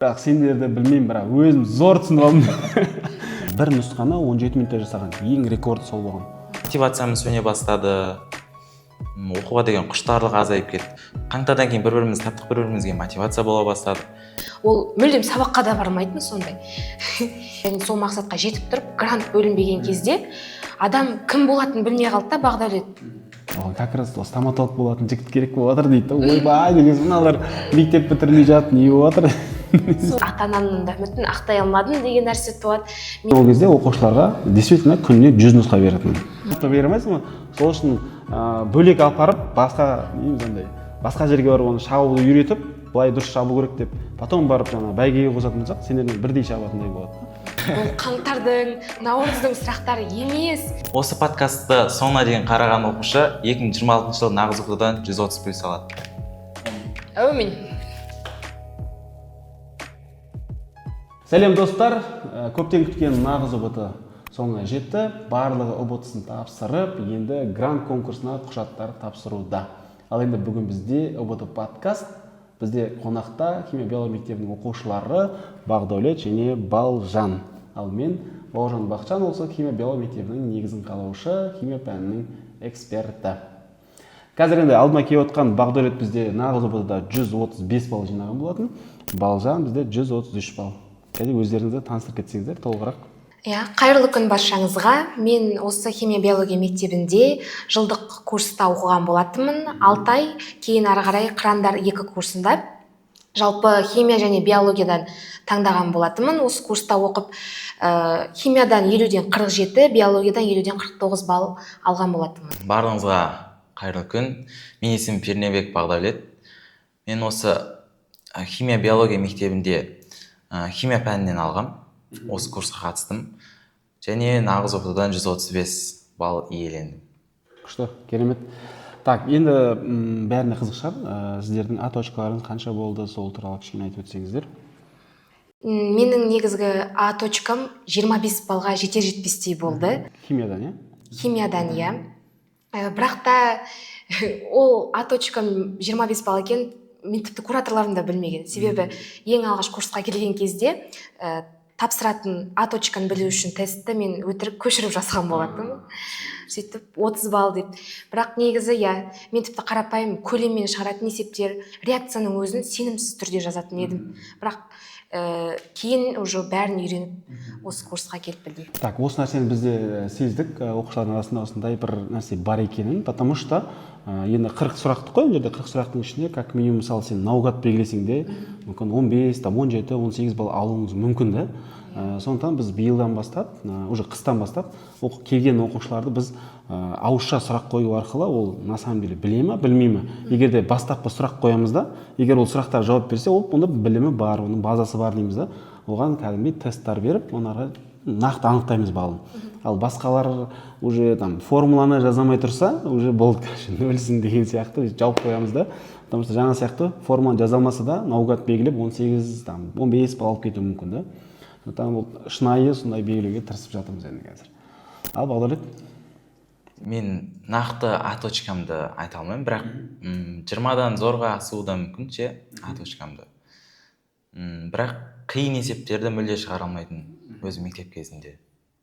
Бірақ сендерді білмеймін, бірақ өзім зор түсініп алдым. Бір нұсқаны 17 минутта жасаған. Ең рекорд сол болған. Мотивациямыз сөне бастады. Оқуға деген құштарлық азайып кетті. Қаңтардан кейін бір-бірімізді таптық, бір-бірімізге мотивация бола бастады. Ол мүлдем сабаққа да бармайтын сондай. Және сол мақсатқа жетіп тұрып, грант бөлінбеген кезде адам кім болатынын білмей қалды да, Бағдәулет. Оған как раз стоматолог болатын жігіт керек болып жатыр дейді. Ойбай деген мыналар мектеп бітірмей жатыр, не болып жатыр? Ата-анамның да үмітін ақтай алмадым деген нәрсе туады. Ол кезде оқушыларға действительно күніне 100 нұсқа беретін. Нұсқа бере алмайсың ба? Сол үшін бөлек алып барып, басқа жерге барып оны шабуды үйретіп, былай дұрыс шабу керек деп, потом барып жаңа бәйгеге қосатын болсақ, сендермен бірдей шабатындай болады. Бұл қаңтардың, наурыздың сұрақтары емес. Осы подкастты соңына дейін қараған оқушы 2026 жылы нағыз оқудан 130 плюс алады. Әумин. Сәлем достар, көптен күткен нағыз ұбыты соңына жетті. Барлығы ұбытысын тапсырып, енді грант конкурсына құжаттар тапсыруда. Ал енді бүгін бізде ұбыты подкаст. Бізде қонақта химия биология мектебінің оқушылары Бағдәулет және Балжан. Ал мен Бауыржан Бақчан болса химия биология мектебінің негізін қалаушы, химия пәнінің эксперті. Қазір енді алдыма келіп отқан Бағдәулет бізде нағыз ұбытыда 135 балл жинаған болатын. Балжан бізде 133 балл. Қазір өздеріңізді таныстырып кетсеңіздер толығырақ. Қайырлы күн баршаңызға. Мен осы химия биология мектебінде жылдық курста оқыған болатынмын. 6 ай, кейін ары қарай қырандар 2 курсында. Жалпы химия және биологиядан таңдаған болатынмын. Осы курста оқып, химиядан 50-ден 47, биологиядан 50-ден 49 балл алған болатынмын. Барлығыңызға қайырлы күн. Мен есімім Пернебек Бағдәулет. Мен осы химия биология мектебінде химия пәнінен алғам. Осы курсқа қатыстым. Және нағыз оқудан 135 балл иелендім. Күшті, керемет. Так, енді бәріне қызық шығар. Сіздердің А точкаларыңыз қанша болды, сол туралы кішкене айтып өтсеңіздер. Менің негізгі А точкам 25 балға жетер-жетпестей болды. Химиядан, иә? Химиядан, иә. Бірақ та ол А точкам 25 балл екен, мен тіпті кураторларым да білмеген. Себебі ең алғаш курсқа келген кезде тапсыратын А точканы білу үшін тестті мен өтірік көшіріп жасаған болатын. Сөйтіп 30 балл деп. Бірақ негізі, мен тіпті қарапайым көлеммен шығаратын есептер, реакцияның өзін сенімсіз түрде жазатын едім. Бірақ кейін уже бәрін үйреніп осы курсқа келіп білдім. Так, осы нәрсені бізде сездік, оқушылардың арасында осындай бір нәрсе бар екенін, потому что енді 40 сұрақты қой, жерде 40 сұрақтың ішінде, как минимум, мысалы, сен наугад белгілесең де, мүмкін 15, 17, 18 балл алуыңыз мүмкін да. Сондықтан біз биылдан бастап, уже қыстан бастап, келген оқушыларды біз ауызша сұрақ қою арқылы ол на самом деле біле ме, білмей ме. Егер де бастапқы сұрақ қоямыз да, егер ол сұрақтар жауап берсе, ол онда білімі бар, оның базасы бар дейміз да. Оған кәдімгі тесттер беріп, онарға нақты анықтаймыз балын. Ал басқалар уже формуланы жазамай тұрса, уже болды, нөлсің деген сияқты жауап қоямыз да. Потому что жаңа сияқты формуланы жазалмаса да, наугад белгілеп 18, 15 балл алып кетуі мүмкін да. Бұл шынайы сондай белгілеуге тырысып жатырмыз енді қазір. Ал Бағдәулет? Мен нақты А точкамды айта алмаймын, бірақ 20-дан зорға асуы да мүмкін ше А точкамды. Бірақ қиын есептерді мүлде шығара алмайтын өзім мектеп кезінде.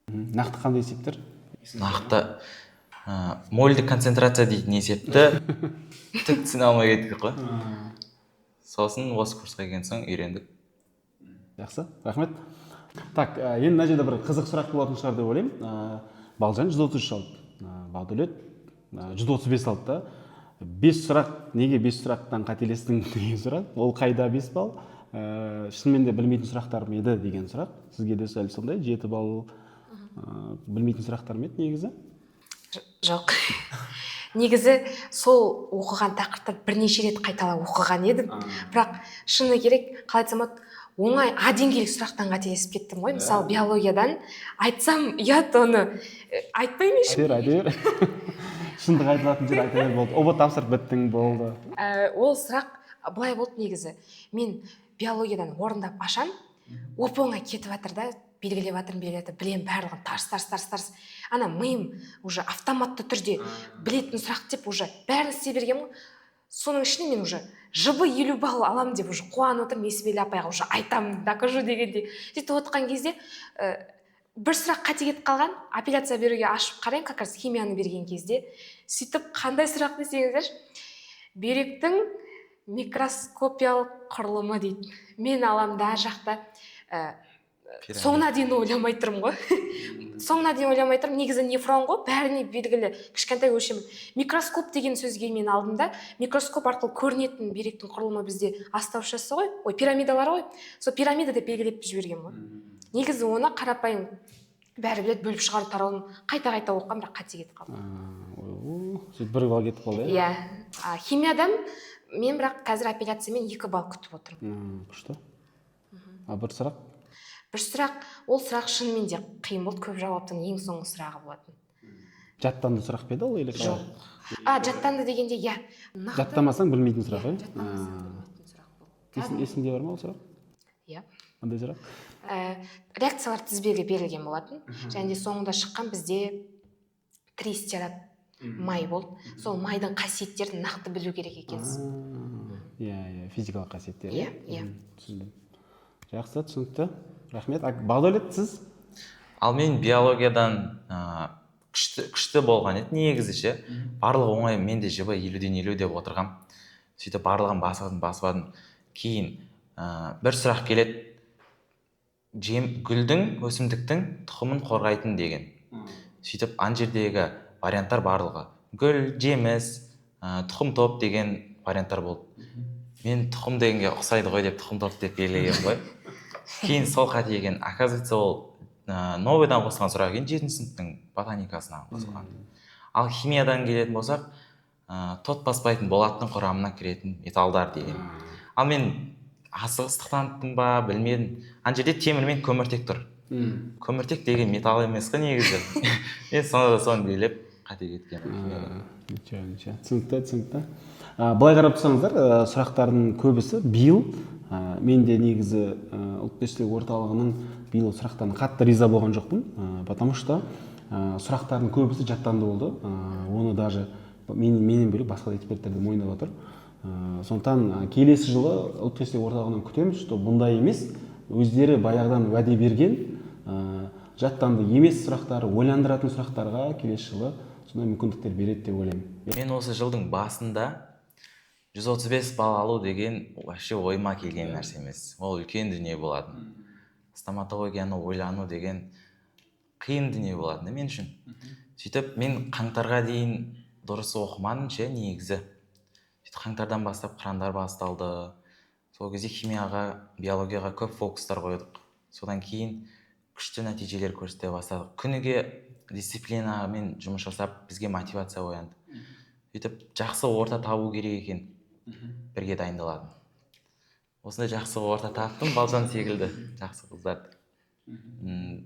Нақты қандай есептер? Нақты мольдік концентрация дейтін есепті түк түсіне алмай кеттік қой. Сосын осы курсқа келген соң үйрендік. Жақсы, рахмет. Так, енді мына жерде бір қызық сұрақ болатын шығар деп ойлаймын. Балжан 133 алды, Бағдәулет 135 алды да. 5 сұрақ, неге 5 сұрақтан қателестің деген сұрақ? Ол қайда 5 балл? Шынымен де білмейтін сұрақтар ма еді деген сұрақ. Сізге де сәл сондай 7 балл білмейтін сұрақтар ма еді негізі? Жоқ. Негізі сол оқыған тақырыпты бірнеше рет қайталап оқыған едім. Бірақ шыны керек, қалай айтсам, оңай А деңгейлік сұрақтан қателесіп кеттім ғой. Мысалы, биологиядан айтсам ұят, оны айтпаймын ешкім. Айтыр. Шындық айтылатын жер айта бер болды. Ұбыт тапсырып біттің болды. Ол сұрақ былай болды негізі. Мен биологиядан орындап ашам, оп-оңай кетіп жатыр да, белгілеп жатырмын, білем барлығын тарс. Ана миым уже автоматты түрде білетін сұрақ деп уже бәрін істей бергенмін ғой. соның ішіне мен уже жб 50 балл аламын деп уже қуанып отырмын, Несібелі апайға уже айтамын, докажу дегендей. сөйтіп отқан кезде бір сұрақ қате кетіп қалған, апелляция беруге ашып қараймын, как раз химияны берген кезде. Сөйтіп қандай сұрақ десеңіздерші, бүйректің микроскопиялық құрылымы дейді. Мен аламын да жақта соңына дейін ойламай тұрмын ғой. Соңына дейін ойламай тұрмын. Негізі нефрон ғой, бәріне белгілі кішкентай өлшем. Микроскоп деген сөзге мен алдым да, микроскоп арқылы көрінетін бүйректің құрылымы бізде астаушасы ғой, пирамидалар ғой. Сол пирамида деп белгілеп жіберген ғой. Негізі оны қарапайым бәрі білет, бөліп шығару тарауын қайта оқыған, бірақ қате кетіп қалды. Сөйтіп 1 балл кетіп қалды, иә? Химиядан мен бірақ қазір апелляциямен 2 балл күтіп отырмын. Күшті. Бір сұрақ? Бір сұрақ, ол сұрақ шынымен де қиын болды, көп жауаптың ең соңғы сұрағы болатын. Жаттанды сұрақ па еді ол или қалай? Жоқ. Жаттанды дегенде, иә. Жаттамасаң білмейтін сұрақ, иә? Жаттамасаң білмейтін сұрақ болды. Есіңде бар ма ол сұрақ? Иә. Қандай сұрақ? Реакциялар тізбегі берілген болатын. Және соңында шыққан бізде тристиарат май болды. Сол майдың қасиеттерін нақты білу керек екенсіз. Иә, физикалық қасиеттер. Иә. Түсіндім. Жақсы, түсінікті. Рахмет. Бағдәулет, сіз? Ал мен биологиядан күшті болған еді негізі ше. Барлығы оңай, мен де жб 50-ден 50 деп отырғам. Сөйтіп барлығын баспадым. Кейін бір сұрақ келеді. Гүлдің, өсімдіктің тұқымын қорғайтын деген. Сөйтіп ана жердегі варианттар барлығы. Гүл, жеміс, тұқым топ деген варианттар болды. Мен тұқым дегенге ұқсайды ғой деп тұқым топ деп белгілеген ғой. Кейін сол қате екен. Оказывается, ол новыйдан қосылған сұрақ екен, 7-ші сыныптың ботаникасынан қосылған. Ал химиядан келетін болсақ, тот баспайтын болаттың құрамына кіретін металдар деген. Ал мен асығыстық таныттым ба, білмедім. Ана жерде темір мен көміртек тұр. Көміртек деген металл емес қой негізі. Мен сонда да соны белгілеп қате кеткен. Түсінікті. Былай қарап тұрсаңыздар, сұрақтардың көбісі биыл мен де негізі ұлттық тестілеу орталығының биыл сұрақтарына қатты риза болған жоқпын, потому что сұрақтардың көбісі жаттанды болды. Оны даже менен бөлек басқа эксперттер де мойындап отыр. Сондықтан келесі жылы ұлттық тестілеу орталығынан күтеміз, что бұндай емес, өздері баяғыдан уәде берген жаттанды емес сұрақтар, ойландыратын сұрақтарға келесі жылы сондай мүмкіндіктер береді деп ойлаймын. Мен осы жылдың басында 135 балл алу деген вообще ойыма келген нәрсе емес. Ол үлкен дүние болатын. Стоматологияны ойлану деген қиын дүние болатын мен үшін. Сөйтіп мен қаңтарға дейін дұрыс оқымадым ше негізі. Сөйтіп қаңтардан бастап қырандар басталды. Сол кезде химияға, биологияға көп фокустар қойдық. Содан кейін күшті нәтижелер көрсете бастадық. Күніге дисциплинамен жұмыс жасап, бізге мотивация оянды. Сөйтіп жақсы орта табу керек екен. Бірге дайындаладым. Осындай жақсы орта таптым, балжан секілді жақсы қыздарды.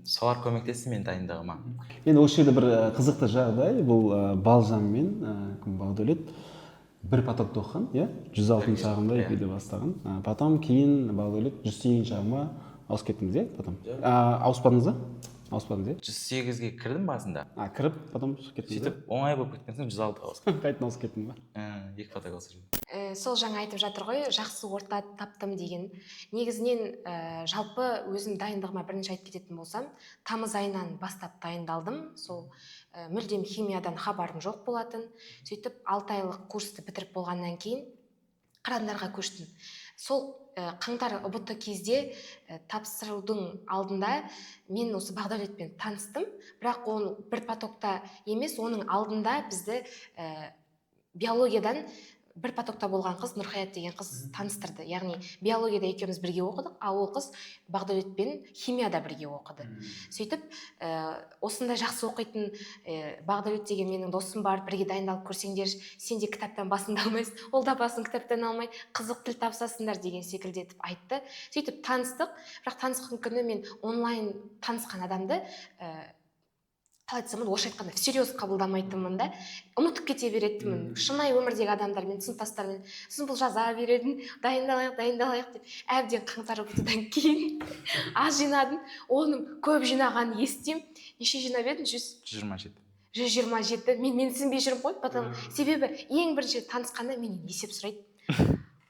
Солар көмектесті мен дайындығыма. Енді осы жерде бір қызықты жағдай, бұл Балжан мен Бағдәулет бір потокты оқыған, 106 шағында екеуде бастаған. Потом кейін Бағдәулет 108 шағыма ауысып кеттіңіз, потом. Ауыспадыңыз ба? Ауыспадыңыз, 108-ге кірдім басында. Кіріп, потом шығып кеттіңіз. Сөйтіп оңай болып кеткен соң 106-ға ауыстым. Қайтадан ауысып кеттің ба? 2 поток ауыстырдым. Сол жаңа айтып жатыр ғой, жақсы орта таптым деген. Негізінен жалпы өзім дайындығыма бірінші айтып кететін болсам, тамыз айынан бастап дайындалдым. Сол мүлдем химиядан хабарым жоқ болатын. Сөйтіп 6 айлық курсты бітіріп болғаннан кейін қырандарға көштім. Сол қаңтар ұбт кезде тапсырудың алдында мен осы Бағдәулетпен таныстым, бірақ оны бір потокта емес, оның алдында бізді биологиядан бір потокта болған қыз, Нұрхаят деген қыз таныстырды. Яғни биологияда екеуміз бірге оқыдық, ал ол қыз Бағдәулетпен химияда бірге оқыды. Сөйтіп осындай жақсы оқитын Бағдәулет деген менің досым бар, бірге дайындалып көрсеңдер, сен де кітаптан басыңды алмайсың, ол да басын кітаптан алмай, қызық тіл тапсасыңдар деген секілді етіп айтты. Сөйтіп таныстық, бірақ танысқан күні мен онлайн танысқан адамды қалай айтсам, орысша айтқанда всерьез қабылдамайтынмын да, ұмытып кете беретінмін. Шынайы өмірдегі адамдармен, сыныптастармен бұл жаза беретін, дайындалайық деп әбден қаңтар ұбт-дан кейін аз жинадым. Оның көп жинағанын естимін. Неше жинап едің? 127. 127, мен менсінбей жүрмін ғой, потом себебі ең бірінші танысқанда менен есеп сұрайды.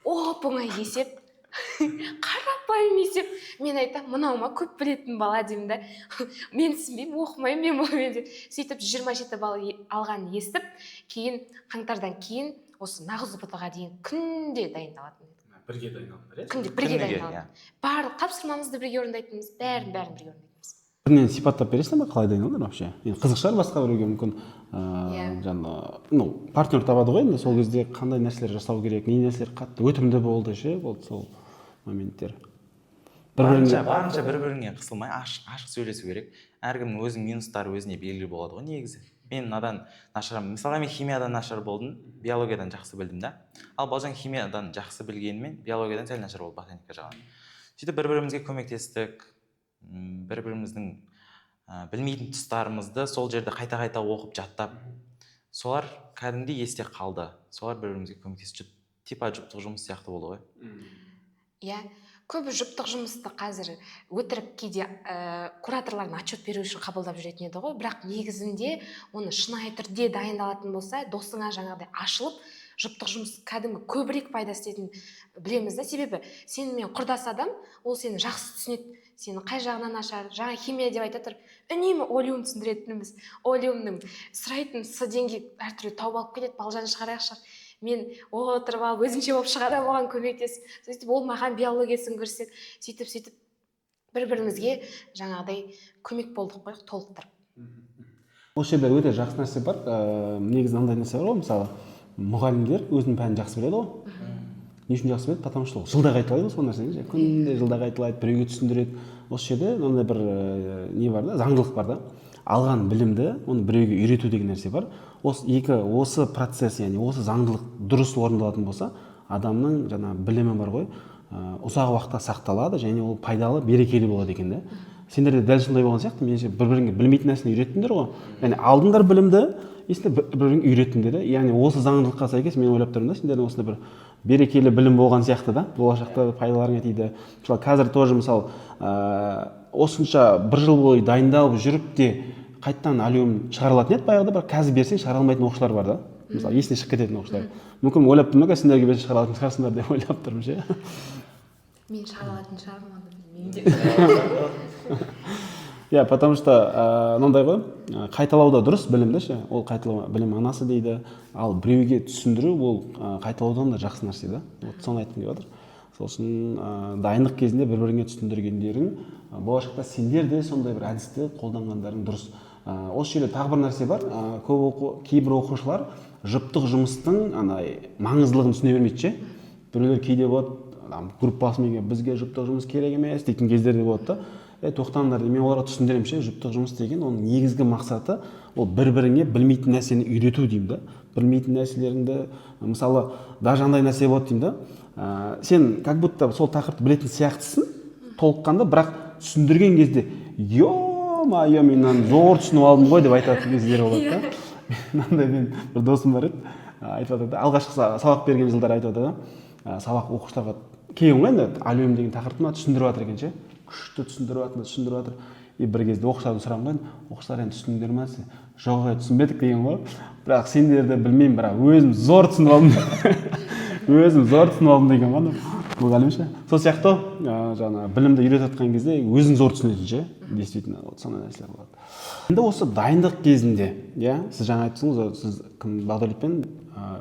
Оп оңай есеп, қарапайым есеп. Мен айтамын, мынау ма көп білетін бала деймін да. Менсінбеймін, оқымаймын мен бұл деп. Сөйтіп 27 балл алғанын естіп, кейін қаңтардан кейін осы нағыз ұбт-ға дейін күнде дайындалатын едім. Бірге дайындалыңдар, Күнде бірге дайындалатын. Барлық тапсырмамызды бірге орындайтынбыз, бәрін бірге орындайтынбыз. Бірінен сипаттап бересің ба, қалай дайындалыңдар вообще? Енді қызық шығар басқа біреуге мүмкін жаңа партнер табады ғой, енді сол кезде қандай нәрселер жасау керек, не нәрселер қатты өтімді болды ше, болды сол моменттер. Барынша бір-біріңе қысылмай ашық сөйлесу керек. Әркімнің өзінің минустары өзіне белгілі болады ғой негізі. Мен мынадан нашармын. Мысалға мен химиядан нашар болдым, биологиядан жақсы білдім да. Ал балжан химиядан жақсы білгенімен биологиядан сәл нашар болды ботаника жағынан. Сөйтіп бір-бірімізге көмектестік. Бір-біріміздің білмейтін тұстарымызды сол жерде қайта-қайта оқып жаттап, солар кәдімгідей есте қалды. Солар бір-бірімізге көмектесіп, типа жұптық жұмыс сияқты болды ғой. Иә, көбі жұптық жұмысты қазір өтірік кейде кураторлардың отчет беру үшін қабылдап жүретін еді ғой, бірақ негізінде оны шынайы түрде дайындалатын болса, досыңа жаңағыдай ашылып, жұптық жұмыс кәдімгі көбірек пайда істейтін білеміз да. Себебі сенімен құрдас адам, ол сені жақсы түсінеді, сені қай жағынан ашар. Жаңа химия деп айта тұрып, үнемі олеум түсіндіретініміз, олеумның сұрайтын с деңгей әртүрлі тауып алып кетеді, балжан шығарайықшы. Мен отырып алып өзімше болып шығарамын, оған көмектесіп, сөйтіп ол маған биологиясын көрсетеді, сөйтіп бір-бірімізге жаңағыдай көмек болдық қой, толықтырып. Осы жерде өте жақсы нәрсе бар. Негізі мынандай нәрсе бар ғой, мысалы мұғалімдер өзінің пәнін жақсы біледі ғой. Не үшін жақсы біледі? Потому что жылда қайталайды сол нәрсені. Күнде жылда қайталайды, біреуге түсіндіреді. Осы жерде мынандай бір не бар да, заңдылық бар да. Алған білімді оны біреуге үйрету деген нәрсе бар. Осы процесс, яғни осы заңдылық дұрыс орындалатын болса, адамның жаңа білімі бар ғой, ұзақ уақытта сақталады және ол пайдалы, берекелі болады екен да. Сендер де дәл сондай болған сияқты, меніңше бір-біріңе білмейтін нәрсені үйреттіңдер ғой. Яғни алдыңдар білімді, есте бір-біріңе үйреттіңдер да. Яғни осы заңдылыққа сәйкес мен ойлап тұрмын да, сендердің осындай бір берекелі білім болған сияқты да, болашақта пайдаларыңа тиді. Мысалы қазір тоже мысалы осынша бір жыл бойы дайындалып жүріп те қайттан алюм шығарылатын еді баяғыда, бірақ қазір берсең шығара алмайтын оқушылар бар да. Мысалы есіне шығып кететін оқушылар. Мүмкін ойлап тұрмын, сендерге берсе шығара алатын шығарсыңдар деп ойлап тұрмын ше. Мен шығара алатын шығармын. Иә, потому что мынандай ғой, қайталау да дұрыс білімді ше. Ол қайталау білім анасы дейді. Ал біреуге түсіндіру ол қайталаудан да жақсы нәрсе да. Вот соны айтқым келіп отыр. Сол үшін дайындық кезінде бір-біріңе түсіндіргендерің, болашақта сендер де сондай бір әдісті қолданғандарың дұрыс. Осы жерде тағы бір нәрсе бар. Кейбір оқушылар жұптық жұмыстың маңыздылығын түсіне бермейді ше. Біреулер кейде болады, группасымен бізге жұптық жұмыс керек емес дейтін кездерде болады да. Тоқтаңдар, мен оларға түсіндіремін ше, жұптық жұмыс деген оның негізгі мақсаты ол бір-біріңе білмейтін нәрсені үйрету деймін да. Білмейтін нәрселеріңді, мысалы, даже андай нәрсе болады деймін да. Сен как будто сол тақырыпты білетін сияқтысың, толыққанда, бірақ түсіндірген кезде ё-майо, мен мынаны зор түсініп алдым ғой деп айтатын кездер болады да. Мынандай мен бір досым бар еді, айтып жатады, алғашқы сабақ берген жылдары айтып жатады да, сабақ оқушыларға кейін ғой енді алюм деген тақырыпты түсіндіріп жатыр екен ше. Күшті түсіндіріп жатыр. И бір кезде оқушылардан сұраған ғой, оқушылар енді түсіндіңдер ме? Жоқ, түсінбедік деген ғой. Бірақ сендерді білмеймін, бірақ өзім зор түсініп алдым деген ғой. Мұғалім ше. Сол сияқты жаңа білімді үйретіп жатқан кезде өзің зор түсінетін ше. Действительно, сондай нәрселер болады. Енді осы дайындық кезінде, иә, сіз жаңа айттыңыз, сіз Бағдәулетпен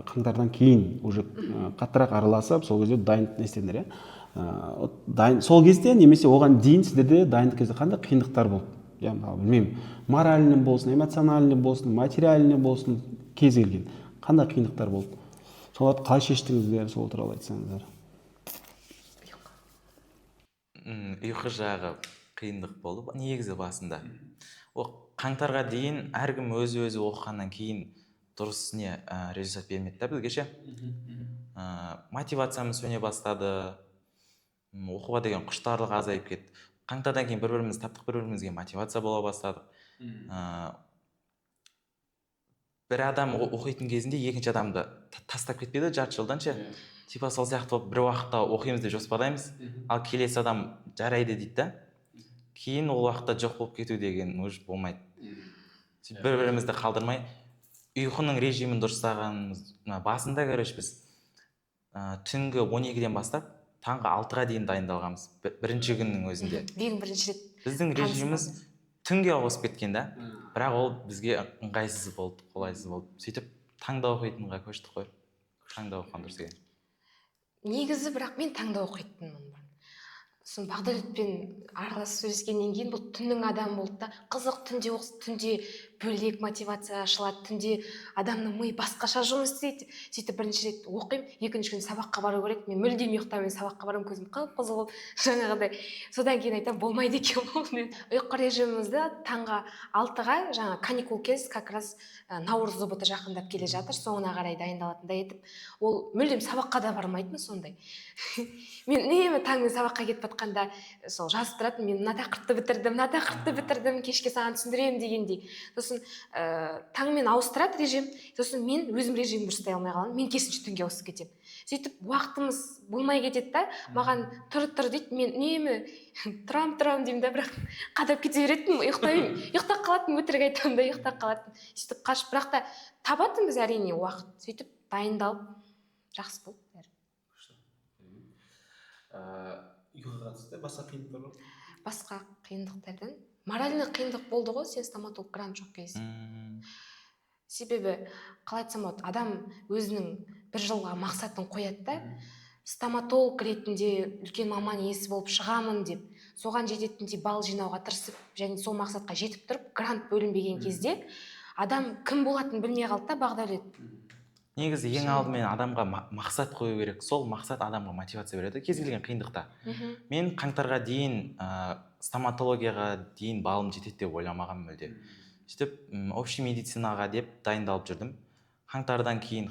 қаңтардан кейін уже қаттырақ араласып, сол кезде дайындық не істедіңдер, иә? Сол кезде немесе оған дейін сіздерде дайындық кезде қандай қиындықтар болды? Я білмеймін, моральный болсын, эмоциональный болсын, материальный болсын, кез келген қандай қиындықтар болды? Соларды қалай шештіңіздер, сол туралы айтсаңыздар. Ұйқы жағы қиындық болды негізі басында. Қаңтарға дейін әркім өзі оқығаннан кейін дұрыс не результат бермеді да бізге ше. Мотивациямыз сөне бастады, оқуға деген құштарлық азайып кетті. Қаңтардан кейін бір-бірімізді таптық, бір-бірімізге мотивация бола бастадық. Бір адам оқитын кезінде екінші адамды тастап кетпейді жарты жылдан ше. Типа сол сияқты болып бір уақытта оқимыз деп жоспарлаймыз, ал келесі адам жарайды дейді да. Кейін ол уақытта жоқ болып кету деген уже болмайды. сөйтіп бір бірімізді қалдырмай ұйқының режимін дұрыстағанымыз басында короче біз түнгі 12-ден бастап таңғы 6-ға дейін дайындалғанбыз бірінші күннің өзінде. ең бірінші рет Біздің режиміміз түнге ауысып кеткен да, бірақ ол бізге ыңғайсыз болды, қолайсыз болды. Сөйтіп таңда оқитынға көштік қой. Таңда оқыған дұрыс екен. негізі бірақ мен таңда оқитынмын бұрын. Сосын Бағдәулетпен араласып сөйлескеннен кейін бұл түннің адамы болды да, қызық, түнде бөлек мотивация ашылады, түнде адамның миы басқаша жұмыс істейді. Сөйтіп бірінші рет оқимын, екінші күні сабаққа бару керек, мен мүлдем ұйықтамай сабаққа барамын, көзім қып-қызыл болып жаңағыдай. Содан кейін айтамын, болмайды екен бұл. Ұйқы режимімізді таңғы 6-ға, жаңа каникул кез, как раз наурыз ұбыты жақындап келе жатыр, соңына қарай дайындалатындай етіп, ол мүлдем сабаққа да бармайтын сондай. Мен үнемі таңмен сабаққа кетіп жатқанда сол жазып тұратын, мен мына тақырыпты бітірдім, кешке саған түсіндіремін дегендей. Сосын таңмен ауыстырады режим, сосын мен өзім режимімді дұрыстай алмай қаламын, мен керісінше түнге ауысып кетемін. Сөйтіп уақытымыз болмай кетеді да, маған тұр дейді, мен үнемі тұрам деймін да, бірақ қадап кете беретінмін, ұйықтап қалатынмын, өтірік айтамын да, ұйықтап қалатынмын. Сөйтіп қашып, бірақ та табатынбыз әрине уақыт. Сөйтіп дайындалып жақсы болды. Ұйқыға қатысты басқа қиындықтар бар? Басқа қиындықтардан моральный қиындық болды ғой, сен стоматолог грант жоқ кезде. Себебі қалай айтсам болады, адам өзінің бір жылға мақсатын қояды да, стоматолог ретінде үлкен маман иесі болып шығамын деп, соған жететіндей балл жинауға тырысып, және сол мақсатқа жетіп тұрып, грант бөлінбеген кезде адам кім болатынын білмей қалды да, Бағдәулет. Негізі ең алдымен адамға мақсат қою керек. Сол мақсат адамға мотивация береді кез келген қиындықта. Мен қаңтарға дейін стоматологияға дейін балым жетеді деп ойламаған мүлде. Сөйтіп общий медицинаға деп дайындалып жүрдім. Қаңтар одан кейін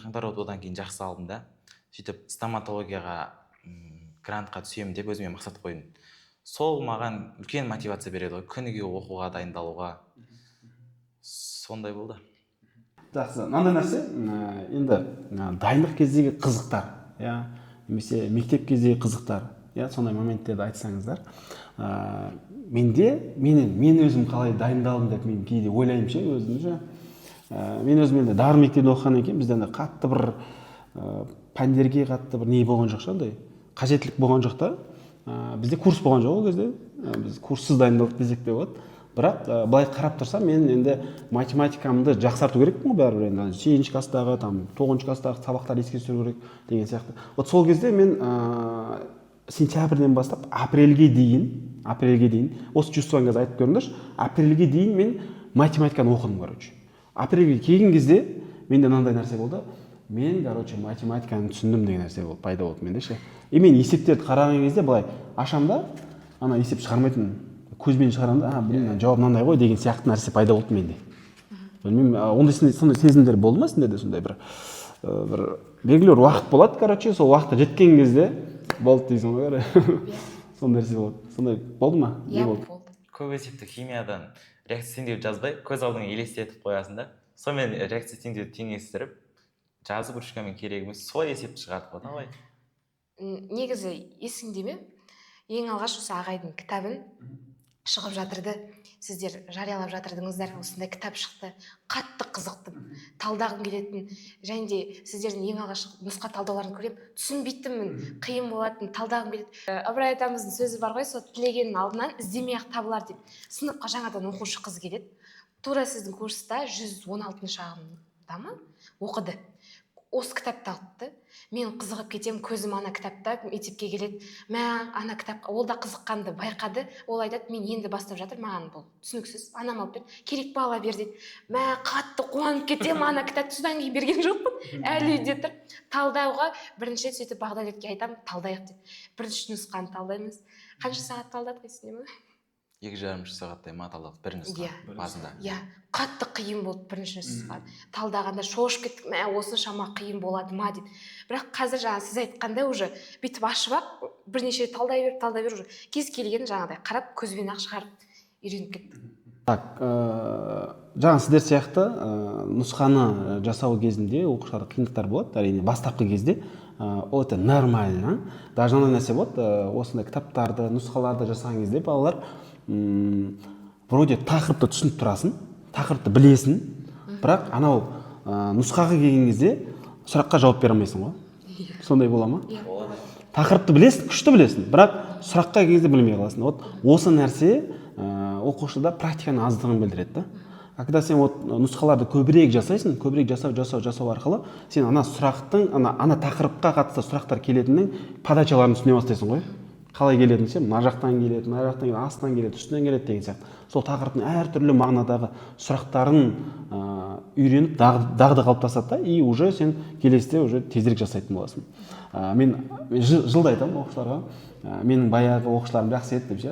жақсы алдым да. Сөйтіп стоматологияға грантқа түсемін деп өзіме мақсат қойдым. Сол маған үлкен мотивация береді ғой, күніге оқуға дайындалуға. Сондай болды. Жақсы, мынандай нәрсе, енді дайындық кездегі қызықтар, немесе мектеп кездегі қызықтар, сондай моменттерді айтсаңыздар. Мен өзім қалай дайындалдым деп мен кейде ойлаймын ше, өзімді. Мен өзім енді дарын мектебінде оқығаннан кейін бізде қатты бір пәндерге қатты бір не болған жоқ шандай, қажеттілік болған жоқ та. Бізде курс болған жоқ ол кезде, біз курссыз дайындалдық десек те болады. Бірақ былай қарап тұрсам, мен енді математикамды жақсарту керекпін ғой бәрібір, енді 8-ші класстағы, 9-ші класстағы сабақтар еске түсіру керек деген сияқты. Вот сол кезде мен сентябрьден бастап апрельге дейін, осы чувствоны қазір айтып көріңдерші, апрельге дейін мен математиканы оқыдым, короче. Апрельге келген кезде менде мынандай нәрсе болды. Мен, короче, математиканы түсіндім деген нәрсе болды, пайда болды менде ше. Мен есептерді қараған кезде былай ашам да, ана есеп шығармайтын, көзбен шығарамын да, жауап мынандай ғой деген сияқты нәрсе пайда болды менде. Білмеймін, сондай сезімдер болды ма сендерде, сондай бір белгілі бір уақыт болады, короче, сол уақытқа жеткен кезде болды дейсің ғой, сондай нәрсе болады. Сондай болды ма? Иә, болды. Көп есепті химиядан реакция теңдеуді жазбай, көз алдыңа елестетіп қоясың да. Сонымен реакция теңдеуді теңестіріп, жазып ручкамен керек емес, сол есепті шығартып қойды ғой. Негізі есіңде ме? Ең алғаш осы ағайдың кітабын шығып жатырды, сіздер жариялап жатырдыңыздар, осындай кітап шықты, қатты қызықтым, талдағым келетін, және де сіздердің ең алғаш нұсқа талдауларын көрем, түсінбейтінмін, қиын болатын, талдағым келеді. Ыбырай атамыздың сөзі бар ғой, сол тілегеннің алдынан іздемей-ақ табылар деп. Сыныпқа жаңадан оқушы қыз келеді, тура сіздің курста 116 шағында ма оқыды. Осы кітапты алыпты. Мен қызығып кетем, көзім ана кітапта, мектепке келеді. Ана кітап, ол да қызыққанды байқады. Ол айтады, мен енді бастап жатыр, маған бұл түсініксіз. Анам алып берді, керек па ала бер дейді. Қатты қуанып кетем, ана кітапты содан кейін берген жоқпын. Әлі үйде тұр. Талдауға бірінші сөйтіп Бағдәулетке айтамын, талдайық деп. Бірінші нұсқаны талдаймыз. Қанша сағат талдадық есіңде ме? 2,5 сағаттай ма талдадық бір нұсқа базында. Қатты қиын болды бірінші нұсқа. Талдағанда шошып кеттік, осыншама қиын болады ма деп. Бірақ қазір жаңа сіз айтқандай уже бүйтіп ашып ақ, бірнеше талдай беріп уже кез келген жаңағыдай қарап көзбен ақ шығарып үйреніп кеттік. Так, жаңа сіздер сияқты нұсқаны жасау кезінде оқушыларда қиындықтар болады, әрине бастапқы кезде. Ол это нормально. Даже мынандай нәрсе болады, осындай кітаптарды, нұсқаларды жасаған кезде балалар вроде тақырыпты түсініп тұрасың, тақырыпты білесің, бірақ анау нұсқаға келген кезде сұраққа жауап бере алмайсың ғой. Сондай бола ма? Тақырыпты білесің, күшті білесің, бірақ сұраққа келген кезде білмей қаласың. Вот осы нәрсе оқушыда практиканың аздығын білдіреді да. Когда сен нұсқаларды көбірек жасайсың, көбірек жасау арқылы сен ана сұрақтың, ана тақырыпқа қатысты сұрақтар келетіннің подачаларын түсіне бастайсың ғой. Қалай келетінін сен, мына жақтан келеді, мына жақтан келеді, астынан келеді, үстінен келеді деген сияқты. Сол тақырыптың әртүрлі мағынадағы сұрақтарын үйреніп дағды қалыптасады да, и уже сен келесіде уже тезірек жасайтын боласың. Мен жылда айтамын оқушыларға, менің баяғы оқушыларым жақсы еді деп ше.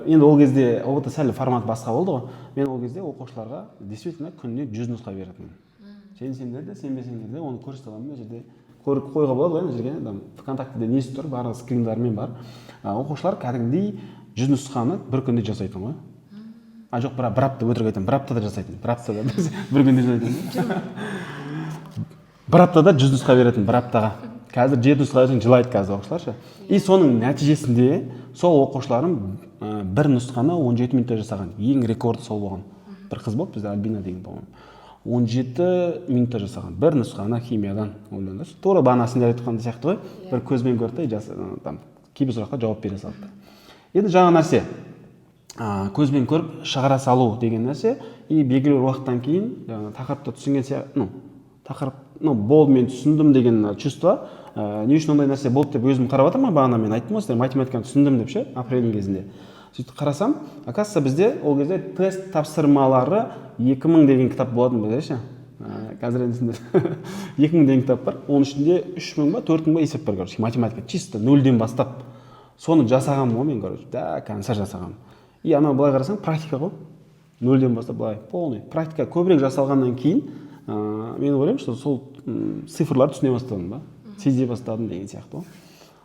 Енді ол кезде ОБТ сәл формат басқа болды ғой. Мен ол кезде оқушыларға действительно күніне 100 нұсқа беретінмін. Сенсеңдер де, сенбесеңдер де оны көрсете аламын. Мына жерде қойға болады ғой, мына жерге ВКонтактеде несі тұр, барлық скриндармен бар. Оқушылар кәдімгідей 100 нұсқаны бір күнде жасайтын ғой. Жоқ, бір апта өтірік айтамын, бір аптада жасайтын. Бір аптада бір күнде жасайтын. Бір аптада 100 нұсқа беретін, бір аптаға. Қазір 7 нұсқа беретін жылайды қазір оқушылар ше. И соның нәтижесінде сол оқушыларым бір нұсқаны 17 минутта жасаған. Ең рекорды сол болған. Бір қыз болды бізде, Альбина деген болған. 17 минутта жасаған. Бір нұсқаны химиядан ойлаңдаршы. Тура бағана сендер айтқан сияқты ғой. Бір көзбен көрді и кейбір сұраққа жауап бере салды. Енді жаңа нәрсе, көзбен көріп шығара салу деген нәрсе, и белгілі бір уақыттан кейін тақырыпты түсінген сияқты, болды, мен түсіндім деген чувство, не үшін ондай нәрсе болды деп өзім қарап жатырмын, бағана мен айттым ғой, математиканы түсіндім деп ше, апрельдің кезінде. Сөйтіп қарасам, оказывается, бізде ол кезде тест тапсырмалары 2000 деген кітап болатын бізде ше. Қазір енді 2000 деген кітап бар, оның ішінде 3000 ба 4000 ба есеп бар, короче, математика чисто нөлден бастап. Соны жасағам ғой мен, короче, да, конца жасағам. И анау былай қарасаң, практика ғой. Нөлден бастап былай, полный. Практика көбірек жасалғаннан кейін, мен ойлаймын, что сол цифрларды түсіне бастадым ба, сезе бастадым деген сияқты ғой.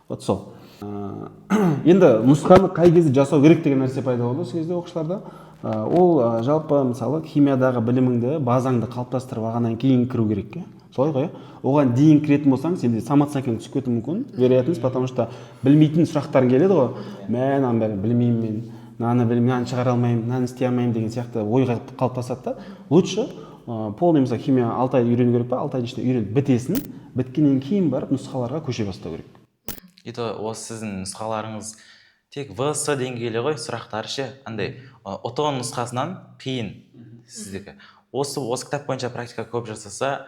Вот сол. Енді нұсқаны қай кезде жасау керек деген нәрсе пайда болды осы кезде оқушыларда. Ол жалпы мысалы химиядағы біліміңді, базаңды қалыптастырып алғаннан кейін кіру керек. Солай ғой. Оған дейін кіретін болсаң, сенде самооценкаң түсіп кетуі мүмкін, вероятность, потому что білмейтін сұрақтарың келеді ғой. Мен бәрін білмеймін мен, мынаны білмеймін, мынаны шығара алмаймын, мынаны істей алмаймын деген сияқты ой қалыптасады да. Лучше полный мысалы химия 6 ай үйрену керек па, 6 айдың ішінде үйреніп бітесін, біткеннен кейін барып нұсқаларға көше бастау керек. Осы сіздің нұсқаларыңыз тек ВС деңгейлі ғой, сұрақтары ше, андай ОТО нұсқасынан қиын сіздікі. Осы кітап бойынша практика көп жасаса,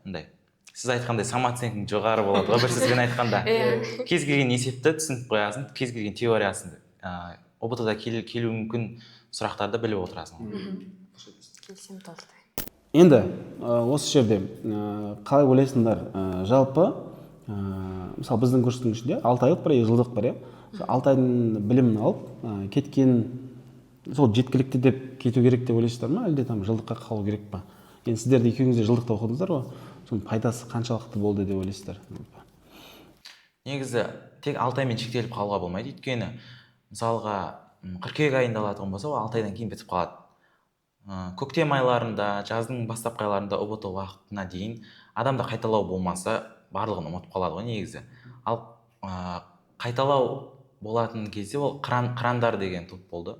андай, сіз айтқандай самооценкаң жоғары болады ғой, бір сөзбен айтқанда. Кез келген есепті түсініп қоясың, кез келген теориясын ОБТ-да келуі мүмкін сұрақтарды біліп отырасың. Келісем толықтай. Енді осы жерде қалай ойлайсыңдар, жалпы мысалы біздің курстың ішінде 6 айлық бар, жылдық бар. 6 айдың білімін алып кеткен сол жеткілікті деп кету керек деп ойлайсыздар ма, әлде там жылдыққа қалу керек па? Енді сіздер де екеуіңіз де жылдықта оқыдыңыздар ғой, соның пайдасы қаншалықты болды деп ойлайсыздар? Негізі тек 6 аймен шектеліп қалуға болмайды, өйткені мысалға қыркүйек айында алатын болса, ол 6 айдан кейін бітіп қалады. Көктем айларында, жаздың бастапқы айларында ОБТ уақытына дейін адамда қайталау болмаса, барлығын ұмытып қалады ғой негізі. Ал қайталау болатын кезде ол қырандар деген топ болды.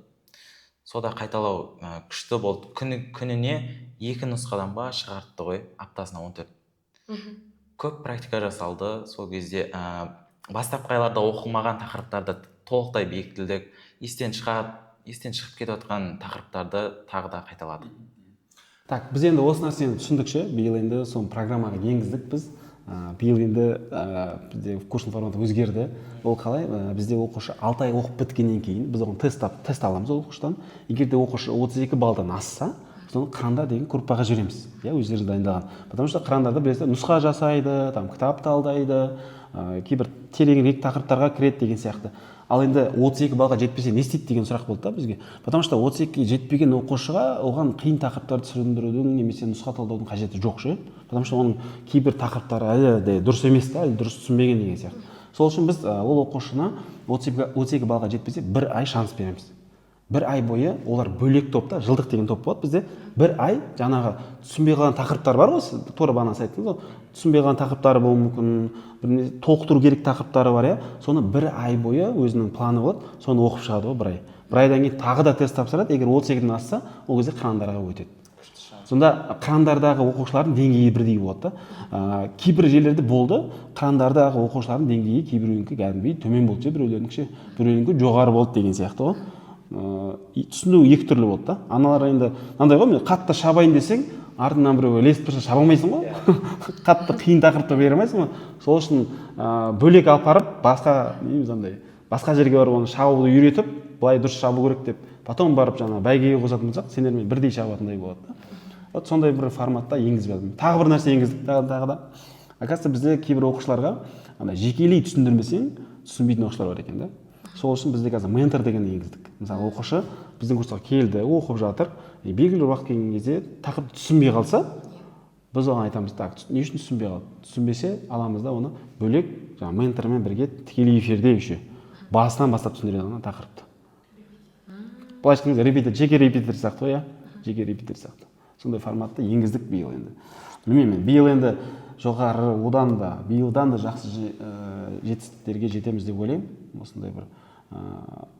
Сода қайталау күшті болды. Күніне 2 нұсқадан ба шығартты ғой, аптасына 14. Көп практика жасалды. Сол кезде бастапқы айларда оқылмаған тақырыптарды толықтай бекітілдік. Естен шығып кетіп жатқан тақырыптарды тағы да қайталады. Так, біз енді осы нәрсені түсіндік ше, биыл енді соны программаға енгіздік біз. Биыл енді бізде курстың форматы өзгерді. Ол қалай? Бізде оқушы 6 ай оқып біткеннен кейін біз оған тест аламыз ол оқушыдан. Егер де оқушы 32 баллдан асса, біз оны қырандар деген группаға жібереміз. Өздері дайындаған. Потому что қырандарда білесіздер, нұсқа жасайды, кітап талдайды, кейбір тереңірек тақырыптарға кіреді деген сияқты. Ал енді 32 балға жетпесе не істейді деген сұрақ болды да бізге. Потому что 32-ге жетпеген оқушыға оған қиын тақырыптарды түсіндірудің немесе нұсқа талдаудың қажеті жоқ ше. Потому что оның кейбір тақырыптары әлі де дұрыс емес та, әлі дұрыс түсінбеген деген сияқты. Сол үшін біз ол оқушыны 32 балға жетпесе 1 ай шанс береміз. бір ай бойы олар бөлек топта, жылдық деген топ болады бізде. Бір ай жаңағы түсінбей қалған тақырыптар бар ғой, сіз тура бағана айттыңыз ғой, түсінбей қалған тақырыптары болуы мүмкін, толықтыру керек тақырыптары бар, соны бір ай бойы өзінің планы болады, соны оқып шығады ғой бір ай. Бір айдан кейін тағы да тест тапсырады, егер 32-ден асса, ол кезде қырандарға өтеді. Сонда қырандардағы оқушылардың деңгейі бірдей болады да. Кейбір жерлерде болды, қырандардағы оқушылардың деңгейі кейбіреуінікі кәдімгідей төмен болды, біреуінікі жоғары болды деген сияқты ғой. Түсіну екі түрлі болды да. Аналар енді мынандай ғой, қатты шабайын десең, артыңнан біреу ілесіп тұрса шаба алмайсың ғой. Қатты қиын тақырыпты бере алмайсың ғой. Сол үшін бөлек алып барып, басқа жерге барып оны шабуды үйретіп, былай дұрыс шабу керек деп, потом барып жаңа бәйгеге қосатын болсақ, сендермен бірдей шабатындай болады да. Вот сондай бір форматта енгізіп жатырмын. Тағы бір нәрсе енгіздік тағы да. Оказывается, бізде кейбір оқушыларға жекелей түсіндірмесең түсінбейтін оқушылар бар екен да. Сол үшін бізде қазір ментор деген енгіздік. Мысалы, оқушы біздің курсқа келді, оқып жатыр, белгілі уақыт келген кезде тақырып түсінбей қалса, біз оған айтамыз, так, не үшін түсінбей қалды? Түсінбесе, аламыз да оны бөлек, жаңағы ментормен бірге тікелей эфирде басынан бастап түсіндіреді ана тақырыпты. Былайша айтқанда жеке репетитор сияқты ғой, жеке репетитор сияқты. Сондай форматты енгіздік биыл енді. Білмеймін, биыл енді жоғары биылдан да жақсы жетістіктерге жетеміз деп ойлаймын. Осындай бір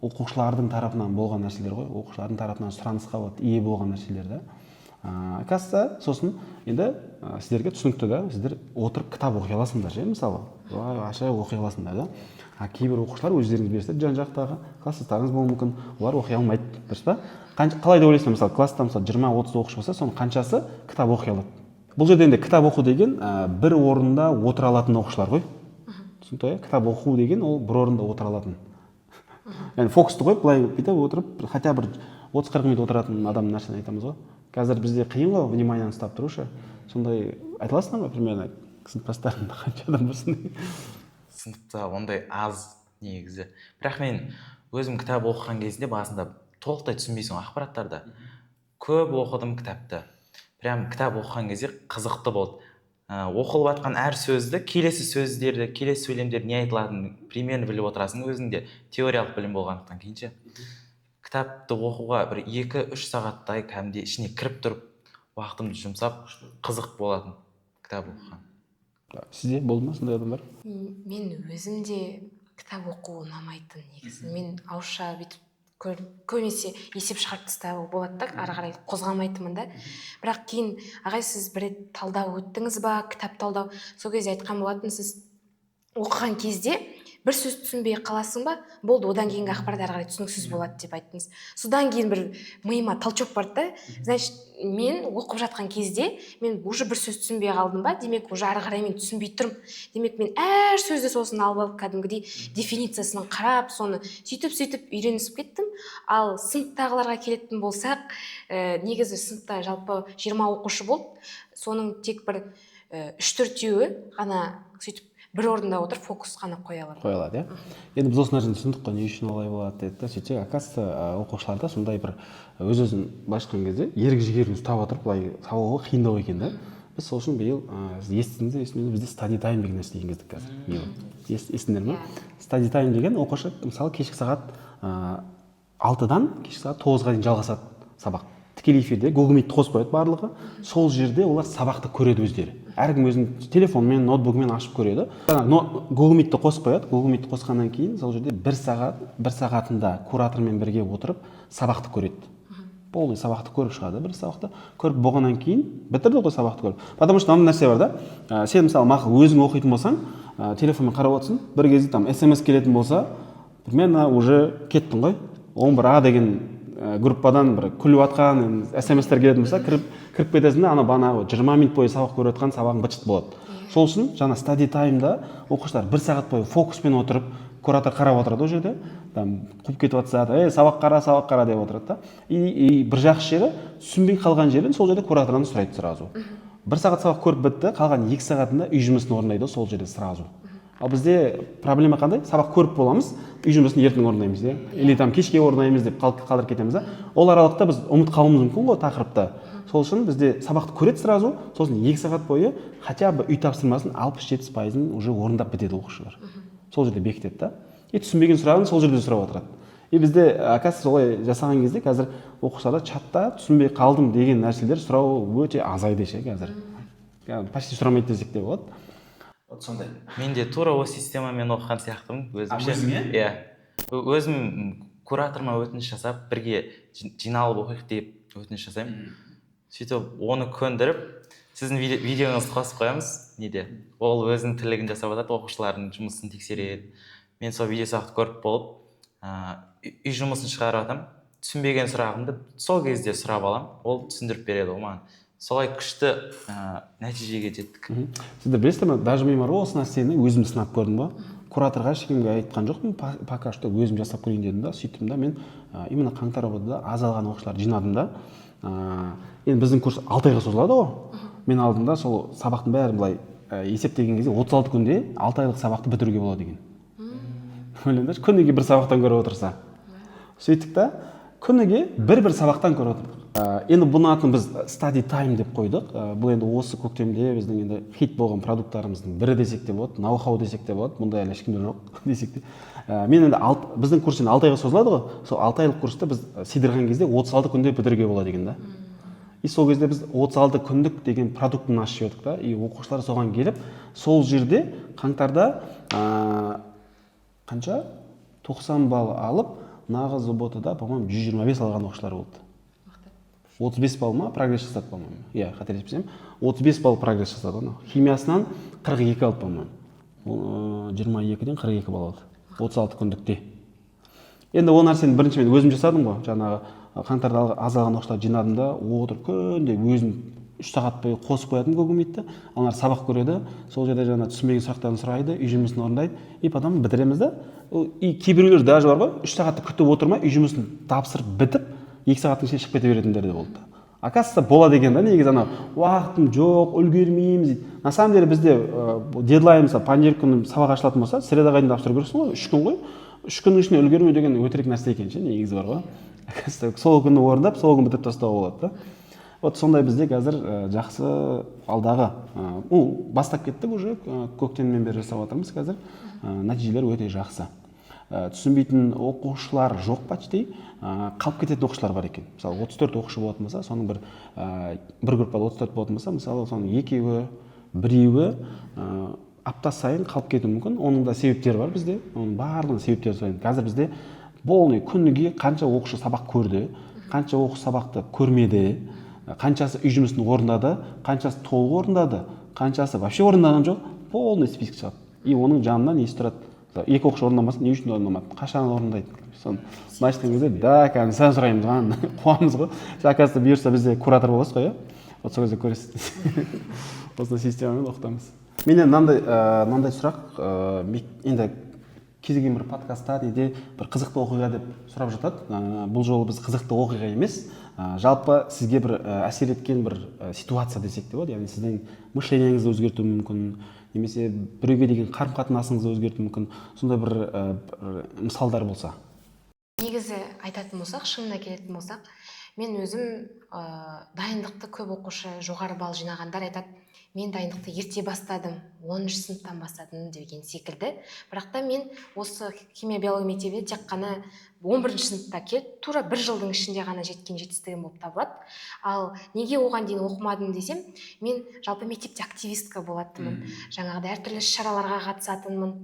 оқушылардың тарапынан болған нәрселер ғой, оқушылардың тарапынан сұранысқа ие болған нәрселер да. Оказывается, сосын енді сіздерге түсінікті да, сіздер отырып кітап оқи аласыңдар, мысалы, ашық оқи аласыңдар да. Кейбір оқушылар өздеріңіз білесіздер, жан-жақтағы класстастарыңыз болуы мүмкін, олар оқи алмайды, дұрыс па? Қалай деп ойлайсың, мысалы, класста 20-30 оқушы болса, соның қаншасы кітап оқи алады? Бұл жерде енді кітап оқу деген бір орында отыра алатын оқушылар ғой. Түсінікті, кітап оқу деген ол бір орында отыра алатын. Яғни фокусты қойып, былай бүйтіп отырып, хотя бір 30-40 минут отыратын адамның нәрсені айтамыз ғой. Қазір бізде қиын ғой, вниманиені ұстап тұрушы. Сондай айта аласыңдар ма, примерно сыныптастарыңда қанша адам болсын? Сыныпта ондай аз негізі. Бірақ мен өзім кітап оқыған кезінде басында толықтай түсінбейсің ақпараттарды. Көп оқыдым кітапты. Прям кітап оқыған кезде қызықты болды. Оқылып жатқан әр сөзді, келесі сөздерді, келесі сөйлемдер не айтылатынын примерно біліп отырасың өзіңде. Теориялық білім болғандықтан кейінше. Кітапты оқуға бір 2-3 сағаттай кәдімгідей ішіне кіріп тұрып, уақытымды жұмсап, қызық болатын кітап оқыған. Сізде болды ма сондай адамдар? Мен өзімде кітап оқу ұнамайтын негізі. Мен ауызша бүйтіп көбінесе есеп шығарып тастау болады да, ары қарай қозғамайтынмын да. Бірақ кейін ағай сіз бір рет талдау өттіңіз ба, кітап талдау, сол кезде айтқан болатын, сіз оқыған кезде бір сөз түсінбей қаласың ба, болды, одан кейінгі ақпарат ары қарай түсініксіз болады деп айттыңыз. Содан кейін бір миыма толчок барды да, значит, мен оқып жатқан кезде мен уже бір сөз түсінбей қалдым ба, демек уже ары қарай мен түсінбей тұрмын. Демек мен әр сөзді сосын алып кәдімгідей дефинициясын қарап, соны сөйтіп үйренісіп кеттім. Ал сыныптағыларға келетін болсақ, негізі сыныпта жалпы 20 оқушы болды. Соның тек бір 3-4-еуі ғана сөйтіп бір орында отырып фокус қана қоя алады. Енді біз осы нәрсені түсіндік қой, не үшін олай болады деді. Сөйтсек, оказывается, оқушыларда сондай бір өз-өзін былайша айтқан кезде ерік-жігерін ұстап отырып, былай сабақ оқу қиындау екен да. Біз сол үшін биыл естідіңіздер, бізде study time деген нәрсе енгіздік қазір. Естідіңдер ме? Study time деген оқушы, мысалы, кешкі сағат 6-дан кешкі сағат 9-ға дейін жалғасады сабақ. Тікелей эфирде Google Meet қосып қояды барлығы. Сол жерде олар сабақты көреді өздері. Әркім өзінің телефонмен, ноутбугымен ашып көреді. Google Meet-ті қосып қояды. Google Meet-ті қосқаннан кейін сол жерде бір сағатында куратормен бірге отырып сабақты көреді. Полный сабақты көріп шығады. Бір сабақты көріп болғаннан кейін бітірді ғой сабақты көріп. Потому что мынандай нәрсе бар да. Сен мысалы мақұл өзің оқитын болсаң, телефонмен қарап отырсың, бір кезде там SMS келетін болса, примерно уже кеттің ғой. 11А деген группадан бір күліп атқан SMS-тер келетін болса, кіріп кетесің да, ана банағы 20 минут бойы сабақ көріп жатқан сабағың быт болады. Сол үшін жаңа study time-да оқушылар бір сағат бойы фокуспен отырып, куратор қарап отырады ол жерде, қуып кетіп жатса, сабақ қара деп отырады да. И бір жақсы жері, түсінбей қалған жерін сол жерде куратордан сұрайды сразу. Бір сағат сабақ көріп бітті, қалған 2 сағатында үй жұмысын орындайды сол жерде сразу. Ал бізде проблема қандай? Сабақ көріп боламыз, үй жұмысын ертең орындаймыз, или там кешке орындаймыз деп қалдырып кетеміз да. Ол аралықта біз ұмытып қалуымыз мүмкін ғой тақырыпты. Сол үшін бізде сабақты көреді сразу, сосын 2 сағат бойы хотя бы үй тапсырмасын 60-70%-ын уже орындап бітеді оқушылар. Сол жерде бекітеді да. Түсінбеген сұрағын сол жерде сұрап отырады. И бізде оказывается солай жасаған кезде қазір оқушыларда чатта түсінбей қалдым деген нәрселер сұрау өте азайды ше қазір. Почти сұрамайды десек те болады. Вот сондай. Мен де тура осы системамен оқыған сияқтымын өзімше. Өзіңе? Иә. Өзім кураторыма өтініш жасап, бірге жиналып оқиық деп өтініш жасаймын. Сөйтіп, оны көндіріп, сіздің видеоңызды қосып қоямыз неде. Ол өзінің тірлігін жасап жатады, оқушылардың жұмысын тексереді. Мен сол видео сабақты көріп болып, үй жұмысын шығарып жатамын. Түсінбеген сұрағымды сол кезде сұрап аламын. Ол түсіндіріп береді ол маған. Солай күшті нәтижеге жеттік. Сіздер білесіздер ме, даже мен бар осы нәрсені өзім сынап көрдім ба. Кураторға ешкімге айтқан жоқпын, пока что өзім жасап көрейін дедім да, сөйттім да, мен именно қаңтар айында аз алған оқушыларды жинадым да. Енді біздің курс 6 айға созылады ғой. Мен алдымда сол сабақтың бәрін былай есептеген кезде 36 күнде 6 айлық сабақты бітіруге болады деген. Ойлаңдаршы, күніге бір сабақтан көріп отырса. Сөйттік та, күніге бір сабақтан көріп отырдық. Енді бұның атын біз study time деп қойдық. Бұл енді осы көктемде біздің енді хит болған продукттарымыздың бірі десек те болады, ноу-хау десек те болады, мұндай әлі ешкімде жоқ десек те. Мен енді біздің курс 6 айға созылады ғой. Сол 6 айлық курсты біз сидырған кезде 36 күнде бітіруге болады деген да. И сол кезде біз 36 күндік деген продуктын ашып едік та, и оқушылар соған келіп, сол жерде қаңтарда қанша 90 балл алып, нағыз ұбт-да, по-моему, 125 алған оқушылар болды. 35 балл ма прогресс жасады, по-моему. Иә, қателеспесем, 35 балл прогресс жасады оны. Химиясынан 42 алды, по-моему. 22-ден 42 балл алды. 36 күндікте. Енді ол нәрсені бірінші мен өзім жасадым ғой. Жаңағы қаңтарда аз алған оқушылар жинадым да, отырып күнде өзім 3 сағат бойы қосып қоятын Google-Meet-те. Олар сабақ көреді, сол жерде жаңа түсінбеген сұрақтарын сұрайды, үй жұмысын орындайды, и потом бітіреміз да. И кейбіреулер даже бар ғой, 3 сағатты күтіп отырмай, үй жұмысын тапсырып бітіп, 2 сағаттың ішінде шығып кете беретіндер де болды. Оказывается, болады екен да, негізі ана уақытым жоқ, үлгермейміз дейді. На самом деле бізде дедлайн мысалы понедельник күні сабақ ашылатын болса, средаға дейін тапсыру керексің ғой, 3 күн ғой. 3 күннің ішінде үлгермеу деген өтірік нәрсе екен ше, негізі бар ғой. Оказывается, сол күні орындап, сол күні бітіріп тастауға болады да. Вот сондай бізде қазір жақсы алдағы, бастап кеттік уже, көктемнен бері жасап жатырмыз қазір, нәтижелер өте жақсы. Түсінбейтін оқушылар жоқ почти, қалып кететін оқушылар бар екен. Мысалы 34 оқушы болатын болса, соның бір группада 34 болатын болса, мысалы соның екеуі, біреуі апта сайын қалып кетуі мүмкін. Оның да себептері бар бізде. Оның барлығының себептері сол. Қазір бізде полный күніге қанша оқушы сабақ көрді, қанша оқушы сабақты көрмеді, қаншасы үй жұмысын орындады, қаншасы толық орындады, қаншасы вообще орындаған жоқ, полный список шығады. И оның жанынан несі тұрады. Екі оқушы орындамаса, не үшін орындамады? Қашан орындайды? Соны айтқан кезде, да, кәдімгі сән сұраймыз, қуамыз ғой. Оказывается, бұйырса бізде куратор боласыз ғой, вот сол кезде көресіз. Осындай системамен оқытамыз. Менен мынандай сұрақ, енді кез келген бір подкастта неде бір қызықты оқиға деп сұрап жатады. Бұл жолы біз қызықты оқиға емес, жалпы сізге бір әсер еткен бір ситуация десек те болады. Яғни сіздің мышлениеңізді өзгертуі мүмкін, немесе біреуге деген қарым-қатынасыңызды өзгертуі мүмкін. Сондай бір мысалдар болса. Негізі айтатын болсақ, шынына келетін болсақ, мен өзім дайындықты көп оқушы жоғары балл жинағандар айтады, мен дайындықты ерте бастадым, 10-шы сыныптан бастадым деген секілді. Бірақ та мен осы химия биология мектебіне тек қана 11-ші сыныпта келіп, тура 1 жылдың ішінде ғана жеткен жетістігім болып табылады. Ал неге оған дейін оқымадым десем, мен жалпы мектепте активистка болатынмын. Жаңағыдай әртүрлі іс-шараларға қатысатынмын,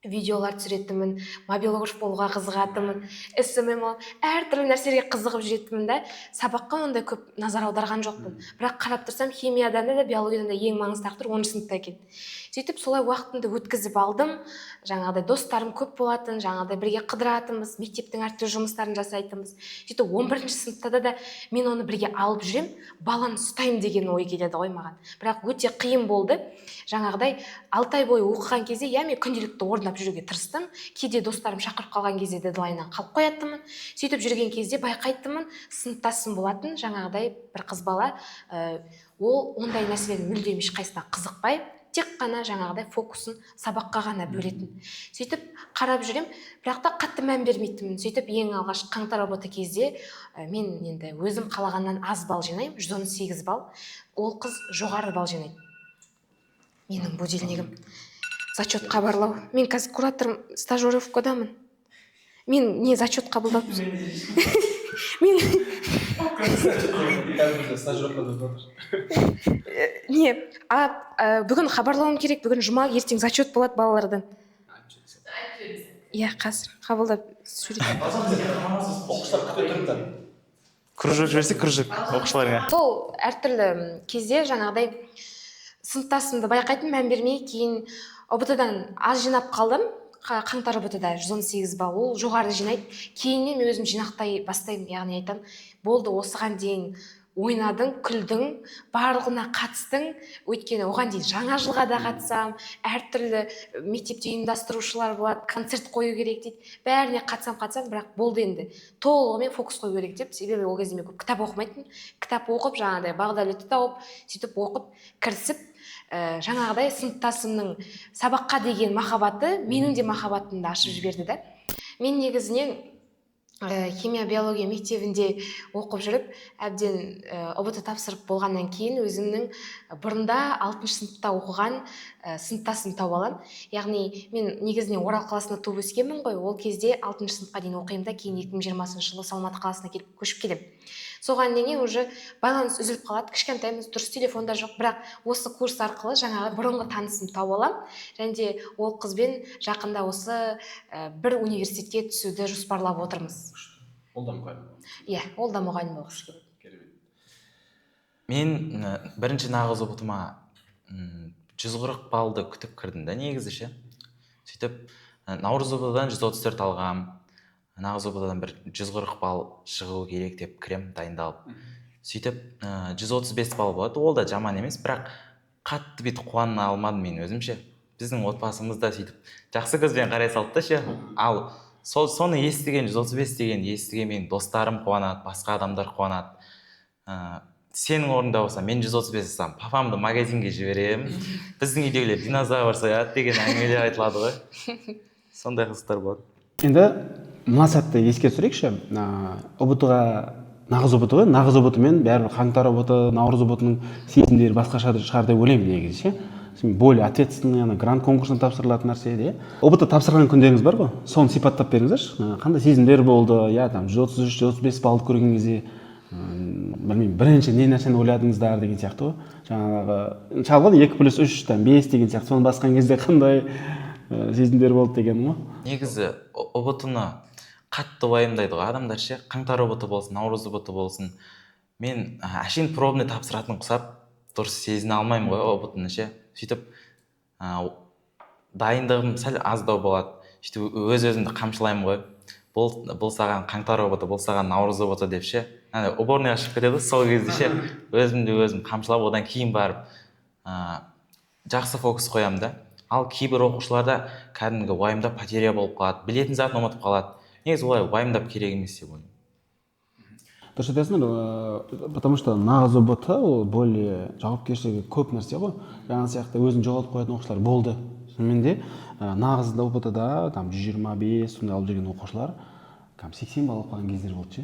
видеолар түсіретінмін, мобилограф болуға қызығатынмын, СММ әртүрлі нәрселерге қызығып жүретінмін да, сабаққа ондай көп назар аударған жоқпын. Бірақ қарап тұрсам, химиядан да биологиядан да ең маңызды тақырып 10-шы сыныпта екен. Сөйтіп солай уақытымды өткізіп алдым. Жаңағыдай достарым көп болатын, жаңағыдай бірге қыдыратынбыз, мектептің әртүрлі жұмыстарын жасайтынбыз. Сөйтіп 11-ші сыныпта да мен оны бірге алып жүрем, баланы ұстаймын деген ой келеді ғой маған. Бірақ өте қиын болды. Жаңағыдай 6 ай бойы оқыған кезде, мен күнделікті орындап жүруге тырыстым. Кейде достарым шақырып қалған кезде дедлайннан қалып қоятынмын. Сөйтіп жүрген кезде байқайтынмын, сыныптасым болатын, жаңағыдай бір қыз бала, ол ондай нәрселердің мүлдем ешқайсысына қызықпай, тек қана жаңағыдай фокусын сабаққа ғана бөлетін. Сөйтіп қарап жүрем, бірақ та қатты мән бермейтінмін. Сөйтіп ең алғаш қаңтар ұбт кезде мен енді өзім қалағаннан аз балл жинаймын, 118 балл. Ол қыз жоғары балл жинайды. Менің будильнигім зачет хабарлау. Мен қазір кураторым стажировкадамын. мен не зачет қабылдап мен не бүгін хабарлауым керек, бүгін жұма, ертең зачет болады балалардан. Иә, қазір қабылдап сурет. Оқушылар күте тұрыңдар. Кружок жіберсе кружок оқушыларға. Сол әртүрлі кезде жаңағыдай сыныптасымды байқайтын, мән бермей, кейін ұбт-дан аз жинап қалдым. Қаңтар ұбт-да 118 балл, ол жоғары жинайды. Кейіннен мен өзім жинақтай бастаймын, яғни айтам, болды, осыған дейін ойнадың, күлдің, барлығына қатыстың, өйткені оған дейін жаңа жылға да қатысам, әртүрлі мектепте ұйымдастырушылар болады, концерт қою керек дейді, бәріне қатысам, бірақ болды енді, толығымен фокус қою керек деп, себебі ол кезде мен көп кітап оқымайтын, кітап оқып, жаңағыдай бағдәулетті тауып, сөйтіп оқып, кірісіп, жаңағыдай сыныптасымның сабаққа деген махаббаты менің де махаббатымды ашып жіберді да. Мен негізінен химия биология мектебінде оқып жүріп, әбден ұбт тапсырып болғаннан кейін өзімнің бұрында 6 сыныпта оқыған сыныптасым тауып аламын. Яғни мен негізінен Орал қаласында туып өскенмін ғой, ол кезде 6 сыныпқа дейін оқимын да, кейін 2020 жылы Алматы қаласына келіп көшіп келемін. Соған дейін уже байланыс үзіліп қалады, кішкентаймыз, дұрыс телефонда жоқ, бірақ осы курс арқылы жаңағы бұрынғы танысым тауып аламын, және ол қызбен жақында осы бір университетке түсуді жоспарлап отырмыз. Ол да мұғалім. Иә, ол да мұғалім болғысы келеді. Мен бірінші нағыз ұбтыма 140 баллды күтіп кірдім да, негізі ше. Сөйтіп Наурыз ұбтыдан 134 алғам. Нағыз ұбтыдан бір 140 балл шығу керек деп кірем, дайындалып. Сөйтіп 135 балл болады, ол да жаман емес, бірақ қатты бүйтіп қуана алмадым мен өзімше. Біздің отбасымызда сөйтіп жақсы көзбен қарай салды да ше. Ал соны естіген, 135 деген естіген мен достарым қуанады, басқа адамдар қуанады. Сенің орында болса, мен 135 алсам, папамды магазинге жіберемін, біздің үйдегілер динозавр сояды деген әңгімелер айтылады ғой. Сондай қызықтар болады. Енді мына сәтті еске түсірейікші, ұбт-ға нағыз ұбт ғой, нағыз ұбт-мен бәрібір қаңтар ұбт, наурыз ұбт-ның сезімдері басқаша шығар деп ойлаймын негізі ше. Более ответственный, грант конкурсына тапсырылатын нәрсе де. ұбт тапсырған күндеріңіз бар ғой, соны сипаттап беріңіздерші. Қандай сезімдер болды, я там 133-135 балл көрген кезде, білмеймін, бірінші не нәрсені ойладыңыздар деген сияқты ғой. Жаңағы шалған 2+3, 5 деген сияқты, соны басқан кезде қандай сезімдер болды деген ғой. Негізі ұбт-ны қатты уайымдайды ғой адамдар ше, қаңтар ұбт болсын, наурыз ұбт болсын. Мен әшейін пробный тапсыратын құсап, дұрыс сезіне алмаймын ғой ұбт-ны ше. Сөйтіп дайындығым сәл аздау болады. Сөйтіп өз-өзімді қамшылаймын ғой. Бұл саған қаңтар ұбт, бұл саған наурыз ұбт деп ше. Уборныйға шығып кетеді сол кезде ше. Өзімді өзім қамшылап, одан кейін барып жақсы фокус қоямын да. Ал кейбір оқушыларда кәдімгі уайымдап потеря болып қалады, білетін затын ұмытып қалады. Негізі олай уайымдап керек емес деп ойлаймын. Дұрыс айтасыңдар, потому что нағыз ұбт ол более жауапкершілігі көп нәрсе ғой. Жаңа сияқты өзін жоғалтып қоятын оқушылар болды. Сонымен де нағыз ұбт-да 125 сондай алып жүрген оқушылар 80 балл алып қалған кездер болды ше.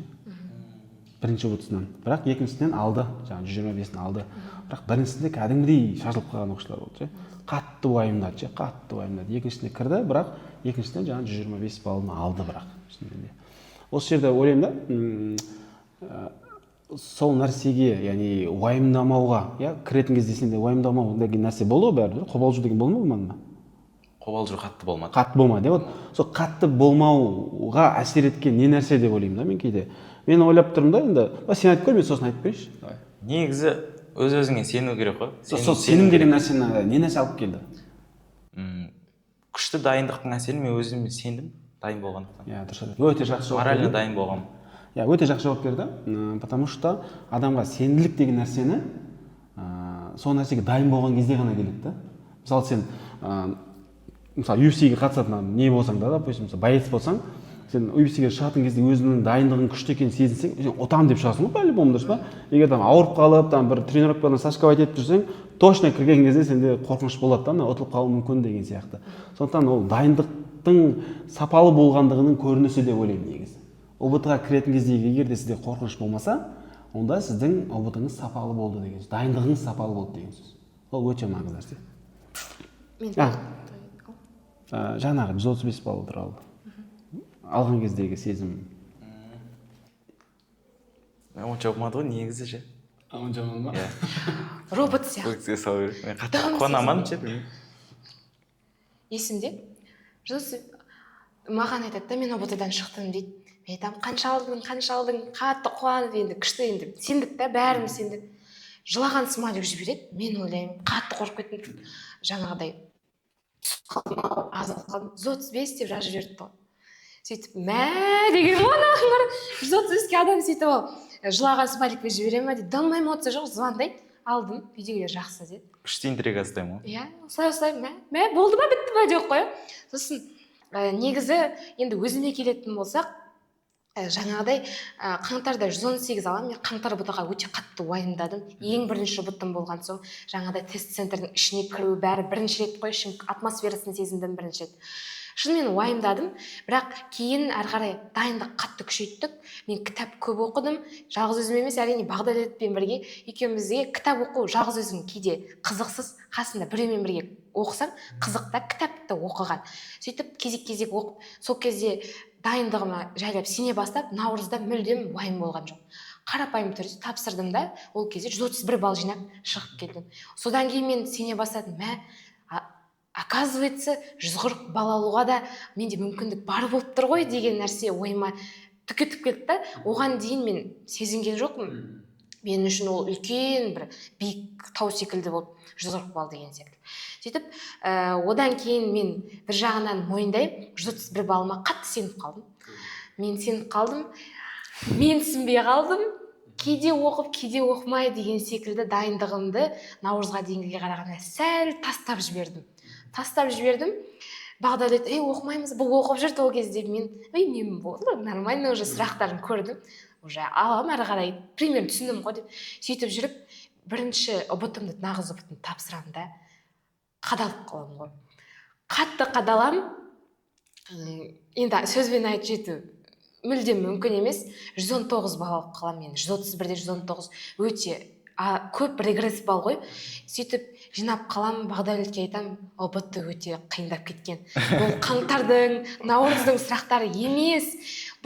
Бірінші ұбт-сынан. Бірақ екіншісінен алды, жаңа 125-ін алды. Бірақ біріншісінде кәдімгідей шашылып қалған оқушылар болды ше. Қатты уайымдады ше, қатты уайымдады. Екіншісіне кірді, бірақ екіншісінен жаңа 125 баллын алды бірақ. Осы жерде ойлаймын да, сол нәрсеге, яғни уайымдамауға, кіретін кезде сенде уайымдамау деген нәрсе болды ғой бәрібір, қобалжу деген болмады ма? Қобалжу қатты болмады. Қатты болмады, вот сол қатты болмауға әсер еткен не нәрсе деп ойлаймын да мен кейде. Мен ойлап тұрмын да, енді сен айтып көр, мен сосын айтып берейінші. Негізі өз-өзіңе сену керек қой. Сол сенім деген нәрсені не нәрсе алып келді? Күшті дайындықтың әсерін мен өзіме сендім, дайын болғандықтан. Иә, дұрыс. Өте жақсы жауап берді. Морально дайын болғам. Иә, өте жақсы жауап берді, потому что адамға сенімділік деген нәрсені сол нәрсеге дайын болған кезде ғана келеді да. Мысалы сен мысалы UFC-ге қатысатын не болсаң да, допустим, боец болсаң, сен UFC-ге шығатын кезде өзіңнің дайындығың күшті екенін сезінсең, сен ұтамын деп шығасың ғой, по-любому, дұрыс па? Егер ауырып қалып, бір тренировкадан сашковать етіп жүрсең, точно кірген кезде сенде қорқыныш болады да, ұтылып қалуы мүмкін деген сияқты. Сондықтан ол дайындықтың сапалы болғандығының көрінісі деп ойлаймын негізі. ұбт-ға кіретін кезде егер де сізде қорқыныш болмаса, онда сіздің ұбт-ыңыз сапалы болды деген сөз, дайындығыңыз сапалы болды деген сөз. Ол өте маңызды нәрсе. Жаңағы 135 балл туралы. алған кездегі сезім? Онша болмады ғой негізі ше. Онша болмады ма? Робот сияқты. Бұл кісіге салу керек. Мен қатты қуанамын ше, білмеймін. Есімде жолсыз маған айтады да, мен ұбт-дан шықтым дейді. Мен айтамын, қанша алдың, қатты қуанып, енді күшті, енді сендік та, бәріміз сендік. Жылаған смайлик жібереді, мен ойлаймын, қатты қорқып кеттім. Жаңағыдай азат қалдым, 135 деп жазып жіберді ғой. Сөйтіп, мә деген ғой, 135-ке адам сөйтіп ол жылаған смайликпен жібере ма дейді. Далмай эмоция жоқ, звондайды, алдым, видеолер жақсы деді. Күшті интрига ұстаймын ғой. Иә, осылай мә болды ма, бітті ма деп қой. Сосын негізі енді өзіме келетін болсақ, жаңағыдай қаңтарда 118 аламын. Мен қаңтар ұбт-ға өте қатты уайымдадым. Ең бірінші ұбт-ым болған соң, жаңағыдай тест центрдің ішіне кіру бәрі бірінші рет қой, ішім атмосферасын сезіндім бірінші рет. Шынымен уайымдадым, бірақ кейін әрі қарай дайындық қатты күшейттік. Мен кітап көп оқыдым, жалғыз өзім емес, әрине Бағдәулетпен бірге екеумізге кітап оқу жалғыз өзім кейде қызықсыз, қасында біреумен бірге оқысаң қызықта кітапты оқыған. Сөйтіп кезек оқып, сол кезде дайындығыма жайлап сене бастап, наурызда мүлдем уайым болған жоқ. Қарапайым түрде тапсырдым да, ол кезде 131 балл жинап шығып келдім. Содан кейін мен сене бастадым, оказывается, 140 балл алуға да менде мүмкіндік бар болып тұр ғой деген нәрсе ойыма түкетіп келді да, оған дейін мен сезінген жоқпын. Мен үшін ол үлкен бір биік тау секілді болып 140 балл деген секілді. Сөйтіп, одан кейін мен бір жағынан мойындаймын, 131 баллыма қатты сеніп қалдым. Мен түсінбей қалдым. Кейде оқып, кейде оқымай деген секілді дайындығымды наурызға дейінге қарағанда сәл тастап жібердім. Бағдәулет, оқымаймыз, бұл оқып жүрді ол кезде. Мен, нем болды, нормально уже сұрақтарын көрдім. Уже алам әрі қарай, примерно түсіндім ғой деп. Сөйтіп жүріп, бірінші ұбт-ымды, нағыз ұбт-ымды тапсырамын да, қадалып қаламын ғой. Қатты қадалам, енді сөзбен айтып жету мүлдем мүмкін емес. 119 балл алып қаламын мен. 131-де 119 өте көп регресс балл ғой. Сөйтіп жинап қалам, Бағдәулетке айтам, ұбт өте қиындап кеткен. Бұл қаңтардың, наурыздың сұрақтары емес,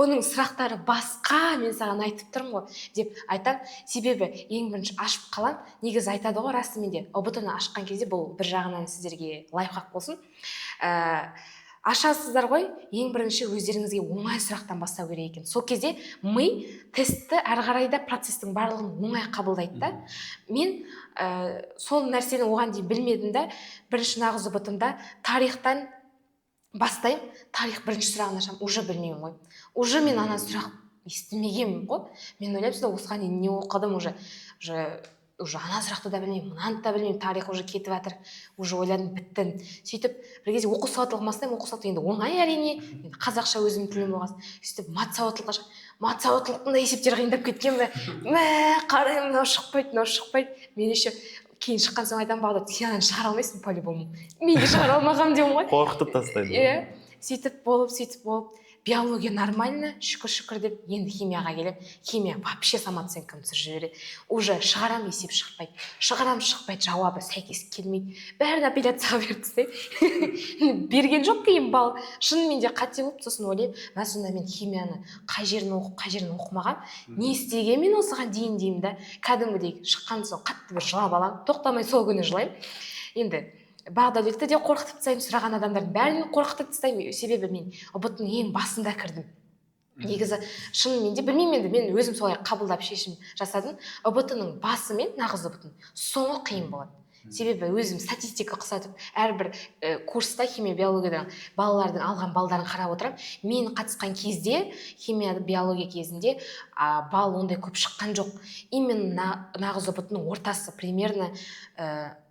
бұның сұрақтары басқа, мен саған айтып тұрмын ғой деп айтам. Себебі ең бірінші ашып қалам. Негізі айтады ғой, расымен де ұбт-ны ашқан кезде бұл бір жағынан сіздерге лайфхак болсын. Ашасыздар ғой, ең бірінші өздеріңізге оңай сұрақтан бастау керек екен. Сол кезде ми тестті әрі қарайда процестің барлығын оңай қабылдайды да. Мен сол нәрсені оған дейін білмедім да, бірінші нағыз ұбт-ымда тарихтан бастаймын. Тарих бірінші сұрағын ашамын, уже білмеймін ғой. Уже мен ана сұрақ естімегенмін ғой. Мен ойлаймын, осыған дейін не оқыдым, уже ана сұрақты да білмеймін, мынаны да білмеймін, тарих уже кетіп жатыр, уже ойладым, біттім. Сөйтіп, бір кезде оқу сауаттылығын бастаймын, оқу сауаттылығы енді оңай әрине, қазақша өзім тілім болған. Сөйтіп, мат сауаттылықтың да есептері қиындап кеткен бе? Қараймын, мынау шықпайды. Мен еще кейін шыққан соң айтамын, Бағдат, сен ананы шығара алмайсың по-любому. Мен де шығара алмағам деймін ғой. Қорқытып тастайды. Сөйтіп болып, биология нормально, шүкір деп, енді химияға келем. Химия вообще самооценкамды түсіріп жібереді. Уже шығарам, есеп шықпайды. Шықпайды, жауабы сәйкес келмейді. Бәрін апелляцияға беріп тастайды. Берген жоқ кейін балл. Шынымен де қате болып, сосын ойлаймын, сонда мен химияны қай жерін оқып, қай жерін оқымаған, не істеген мен осыған дейін деймін да. Кәдімгідей шыққан соң қатты бір жылап аламын. Тоқтамай сол күні жылаймын. Енді Бағдәулетті де қорқытып тастаймын, сұраған адамдардың бәрін қорқытып тастаймын. Себебі мен ұбт-ның ең басында кірдім. Негізі шынымен де білмеймін, енді мен өзім солай қабылдап шешім жасадым. ұбт-ның басы мен нағыз ұбт-ның соңы қиын болады. Себебі өзім статистика құсатып, әрбір курста химия биологиядан балалардың алған балдарын қарап отырам. Мен қатысқан кезде, химия биология кезінде балл ондай көп шыққан жоқ. Именно нағыз ұбт-ның ортасы примерно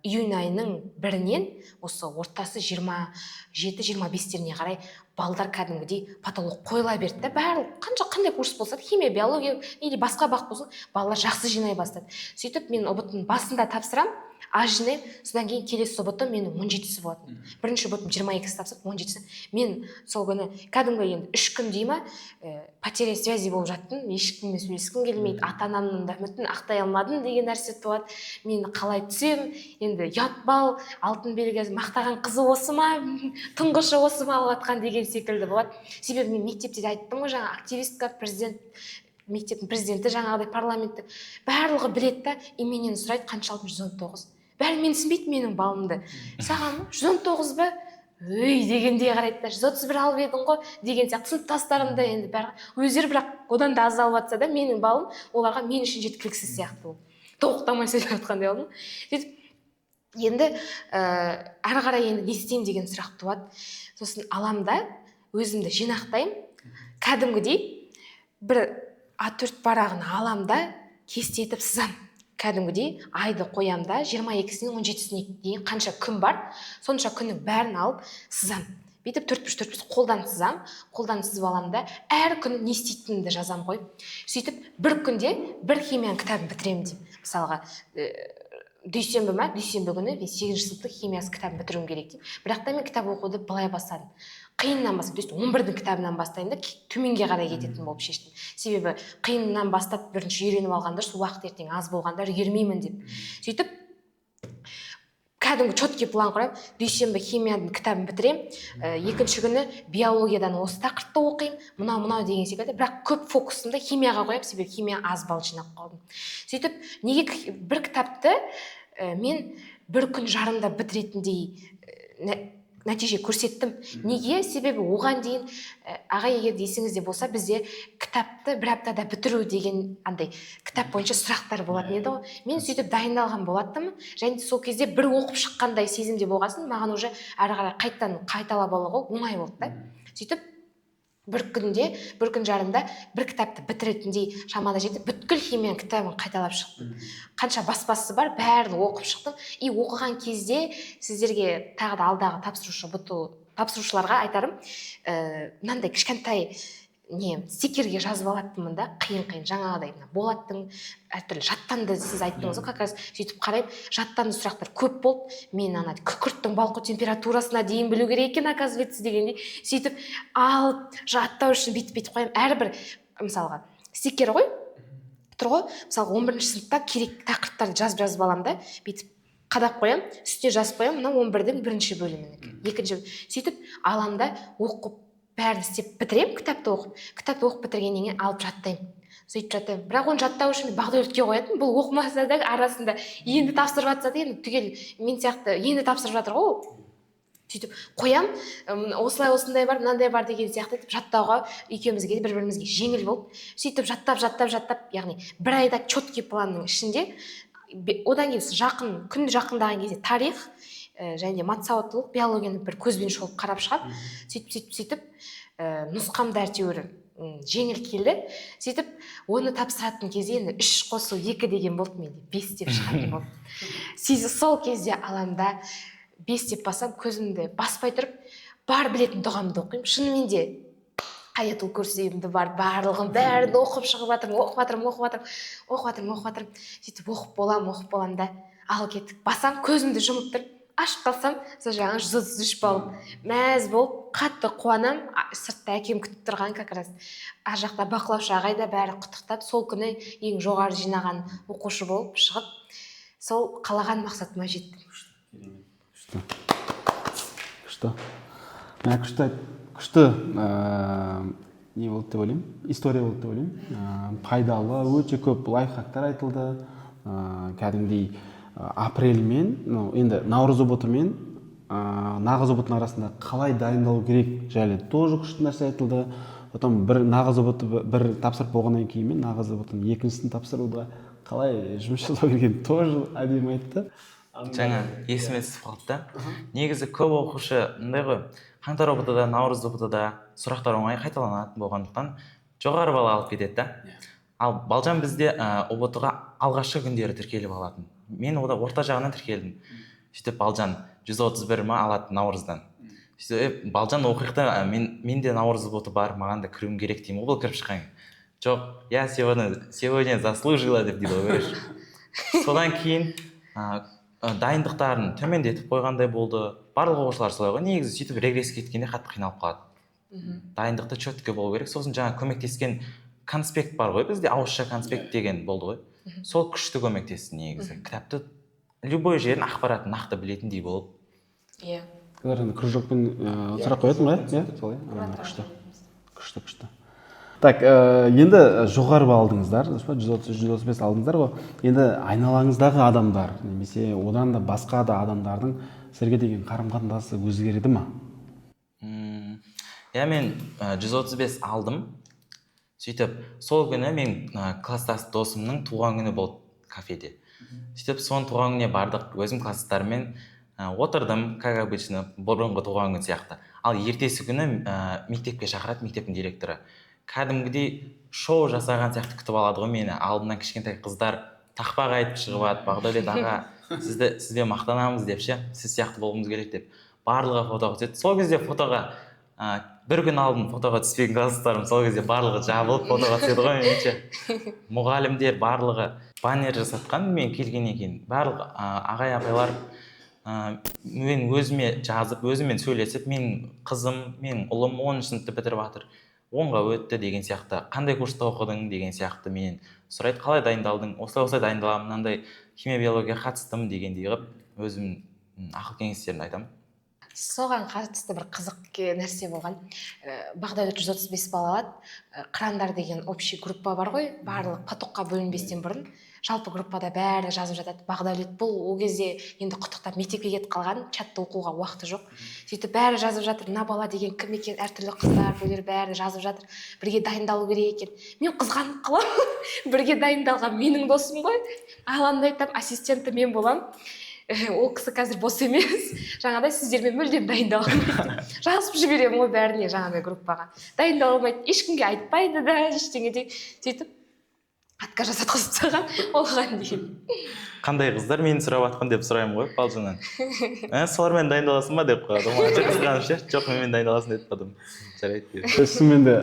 июнь айының 1-нен осы ортасы 27-25-теріне қарай балдар кәдімгідей потолок қойыла берді да, барлық қандай курс болса, химия, биология или басқа бақ болсын, балалар жақсы жинай бастады. Сөйтіп мен ұбт-ның басында тапсырам, а жинаймын. Содан кейін келесі суббота менің 17-сі болатын. Бірінші субботам 22-сі тапсырып, 17-сі. Мен сол күні кәдімгі енді 3 күн дей ма, потеря связи болып жаттым. Ешкіммен сөйлескім келмейді. Ата-анамның да үмітін ақтай алмадым деген нәрсе туады. Мен қалай түсем, енді ұят бал, алтын белгі мақтаған қызы осы ма, тұңғышы осы ма алыватқан деген секілді болады. Себебі мен мектепте де айттым ғой, жаңа активистка, президент, мектептің президенті, жаңағыдай парламентті барлығы біледі да, и менен сұрайды, қанша алдым? 119. Бәрі менсінбейді менің балымды. Саған 119 ба? Өй дегендей қарайды да, 131 алып едің ғой деген сияқты. Сыныптастарым да енді бәрі өздері бірақ одан да аз алып жатса да, менің балым оларға мен үшін жеткіліксіз сияқты ол. Тоқтамай сөйлеп жатқандай болдым. Сөйтіп енді әрі қарай енді не істеймін деген сұрақ туады. Сосын алам да өзімді жинақтаймын. Кәдімгідей бір А4 парағын алам да кестетіп сызам. Кәдімгідей айды қоям да 22-сінен 17-сіне дейін қанша күн бар, сонша күннің бәрін алып сызам. Бүйтіп 4x4 қолдан сызам, қолдан сызып алам да әр күні не істейтінімді жазам ғой. Сөйтіп бір күнде бір химияның кітабын бітіремін деймін. Мысалға дүйсенбі ма, дүйсенбі күні мен 8-ші сыныптың химиясы кітабын бітіруім керек деймін. Бірақ та мен кітап оқуды былай бастадым. Қиыннан бастап, то есть 11-дің кітабынан бастайын да төменге қарай кететін болып шештім. Себебі қиыннан бастап бірінші үйреніп алғандар, сол уақыт ертең аз болғанда үлгермеймін деп. Сөйтіп кәдімгі четкий план құрайым. Дүйсенбі химияның кітабын бітіремін. Екінші күні биологиядан осы тақырыпты оқимын. Мынау деген секілді. Бірақ көп фокусымды химияға қоямын, себебі химия аз балл жинап қалдым. Сөйтіп неге бір кітапты мен бір күн жарымда бітіретіндей нәтиже көрсеттім. Неге? Себебі оған дейін аға, егер есіңізде болса, бізде кітапты бір аптада бітіру деген андай кітап бойынша сұрақтар болатын еді ғой. Мен сөйтіп дайындалған болаттым. Және сол кезде бір оқып шыққандай сезімде болғасын, маған уже әрі қарай қайталап алуға оңай болды да. Сөйтіп бір күн жарымда бір кітапты бітіретіндей шамада жетіп, бүткіл химияның кітабын қайталап шықтым. Қанша баспасы бар, бәрін оқып шықтым. И оқыған кезде сіздерге тағы да алдағы тапсырушыларға айтарым, мынандай кішкентай стикерге жазып алатынмын да, қиын жаңағыдай болаттың әртүрлі жаттанды сіз айттыңыз ғой, как раз сөйтіп қараймын, жаттанды сұрақтар көп болды. Мен күкірттің балқу температурасына дейін білу керек екен, оказывается дегендей. Сөйтіп алып жаттау үшін бүйтіп қоямын. Әрбір мысалға стикер ғой, тұр ғой, мысалға 11-ші сыныпта керек тақырыптарды жазып аламын да, бүйтіп қадап қоямын, үстіне жазып қоямын, мына 11-дің бірінші бөлімінікі, екінші. Сөйтіп алам да оқып бәрін істеп бітіремін, кітапты оқып бітіргеннен кейін алып жаттаймын. Сөйтіп жаттаймын. Бірақ оны жаттау үшін бағдәулетке қоятын, бұл оқымаса да арасында енді тапсырып жатса да, енді түгел мен сияқты енді тапсырып жатыр ғой ол. Сөйтіп қоям, осындай бар, мынандай бар деген сияқты етіп жаттауға екеумізге бір-бірімізге жеңіл болып, сөйтіп жаттап, яғни бір айда четкий планның ішінде, одан кейін күн жақындаған кезде тарих және матсауаттылық, биологияны бір көзбен шолып қарап шығып, сөйтіп нұсқамда әйтеуір жеңіл келді. Сөйтіп оны тапсыратын кезде енді 3 қосу 2 деген болды, менде 5 деп шығатын болды. Сол кезде аламда 5 деп басам, көзімді баспай тұрып, бар білетін дұғамды оқимын. Шынымен де Аятул Курсиімді бар, барлығын бәрін оқып шығып жатырмын. Сөйтіп оқып болам да, ал кеттік. Басам, көзімді жұмып тұрып, ашып қалсам, сол жаңа 133 балым. Мәз болып, қатты қуанам. Сыртта әкем күтіп тұрған, как раз ар жақта бақылаушы ағай да бәрі құттықтап, сол күні ең жоғары жинаған оқушы болып шығып, сол қалаған мақсатыма жеттім. Күшті не болды деп ойлаймын, история болды деп ойлаймын. Пайдалы, өте көп лайфхактар айтылды. Кәдімгідей апрель мен, енді наурыз ұбт мен нағыз ұбт арасында қалай дайындалу керек жайлы тоже күшті нәрсе айтылды. Потом бір нағыз ұбт бір тапсырып болғаннан кейін мен нағыз ұбтын екіншісін тапсыруға қалай жұмыс жасау керек тоже әдемі айтты. Жаңа есіме түсіп қалды да. Негізі көп оқушы мындай ғой, қаңтар ұбт-да, наурыз ұбт-да сұрақтар оңай қайталанатын болғандықтан жоғары балл алып кетеді да. Ал Балжан бізде ұбт-ға алғашқы күндері тіркеліп алатын. Мен орта жағынан тіркелдім. Сөйтіп Балжан 131 ма алады наурыздан. Сөйтіп Балжан оқиқта менде наурыз ұбт бар, маған да кіруім керек деймін, ол кіріп шыққан. Жоқ, я сегодня заслужила деп дейді ғой. Содан кейін дайындықтарын төмендетіп қойғандай болды. Барлық оқушылар солай ғой, негізі сөйтіп регресске кеткенде қатты қиналып қалады. Дайындықты четко болу керек. Сосын жаңа көмектескен конспект бар ғой бізде, ауызша конспект деген болды ғой. Сол күшті көмектесті негізі. Кітапты любой жерін ақпаратын нақты білетіндей болып. Иә. Олар кружокпен сұрақ қоятын ғой, иә? Солай. Күшті. Так, енді жоғары алдыңыздар, 130-135 алдыңыздар ғой. Енді айналаңыздағы адамдар, немесе одан да басқа да адамдардың сіздерге деген қарым-қатынасы өзгереді ма? Иә, мен 135 алдым. Сөйтіп, сол күні мен класстас досымның туған күні болды кафеде. Сөйтіп, соның туған күніне бардық, өзім класстастарымен отырдым, как обычно, бұрынғы туған күн сияқты. Ал ертесі күні мектепке шақырады, мектептің директоры. Кәдімгідей шоу жасаған сияқты күтіп алады ғой мені. Алдынан кішкентай қыздар тақпақ айтып шығып алады, Бағдәулет аға, сізбен мақтанамыз деп ше, сіз сияқты болғымыз керек деп. Барлығы фотоға түседі. Сол кезде фотоға бір күн алдын фотоға түспеген класстастарым сол кезде барлығы жабылып фотоға түседі ғой меніңше. Мұғалімдер барлығы баннер жасатқан мен келгеннен кейін. Барлық ағай апайлар мен өзіме жазып, өзімен сөйлесіп, мен қызым, мен ұлым 10 сыныпты бітіріп жатыр, 10-ға өтті деген сияқты, қандай курста оқыдың деген сияқты менен сұрайды, қалай дайындалдың, осылай дайындаламын, мынандай химия биологияға қатыстым дегендей қылып өзім ақыл кеңестерін айтамын. Соған қатысты бір қызық нәрсе болған. Бағдәулет 135 бала алады. Қырандар деген общий группа бар ғой, барлық потокқа бөлінбестен бұрын жалпы группада бәрі жазып жатады. Бағдәулет бұл ол кезде енді құттықтап мектепке кетіп қалған, чатта оқуға уақыты жоқ. Сөйтіп бәрі жазып жатыр, мына бала деген кім екен, әртүрлі қыздар, біреулер бәрі жазып жатыр. Бірге дайындалу керек екен. Мен қызғанып қаламын. Бірге дайындалған менің досым ғой. Алаңда айтамын, ассистенті мен боламын. Ол кісі қазір бос емес. Жаңағыдай сіздермен мүлдем дайындала алмайды. Жазып жіберемін ғой бәріне жаңағыдай группаға. Дайындала алмайды, ешкімге айтпайды да, ештеңе де. Сөйтіп отказ жасатқызып тастаған оған дейін. Қандай қыздар мені сұрап жатқан деп сұраймын ғой Балжаннан. Солармен дайындаласың ба деп қойды. Қызғанып ше, жоқ менімен дайындаласың деп қойдым. Жарайды деді. Шынымен де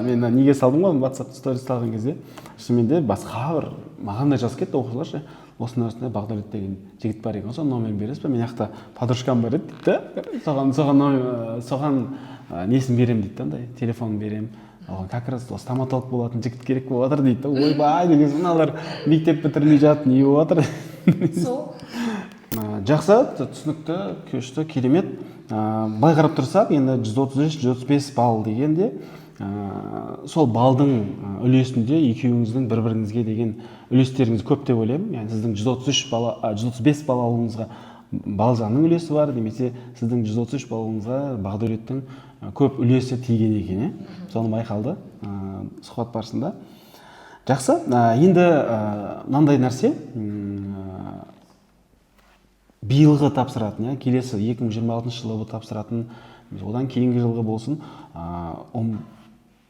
мен неге салдым ғой WhatsApp сторис салған кезде, шынымен де басқа бір маған да жазып кетті оқушылар ше. Осындай Бағдәулет деген жігіт бар екен, соның номерін бересіз бе? Мен жақта подружкам бар еді дейді. Соған несін беремін дейді, андай телефонын беремін. Оған как раз стоматолог болатын жігіт керек болып жатыр дейді. Ойбай деген мыналар мектеп бітірмей жатыр, не болып жатыр? Сол. Жақсы, түсінікті, күшті, керемет. Былай қарап тұрсақ, енді 133-135 балл дегенде сол балдың үлесінде екеуіңіздің бір-біріңізге деген үлестеріңіз көп деп ойлаймын. Яғни сіздің 135 балалыңызға Балжанның үлесі бар, немесе сіздің 133 балалыңызға Бағдәулеттің көп үлесі тиген екен, соны байқалды сұхбат барысында. Жақсы, енді мынандай нәрсе, биылғы тапсыратын, келесі 2026 жылы тапсыратын, одан кейінгі жылғы болсын,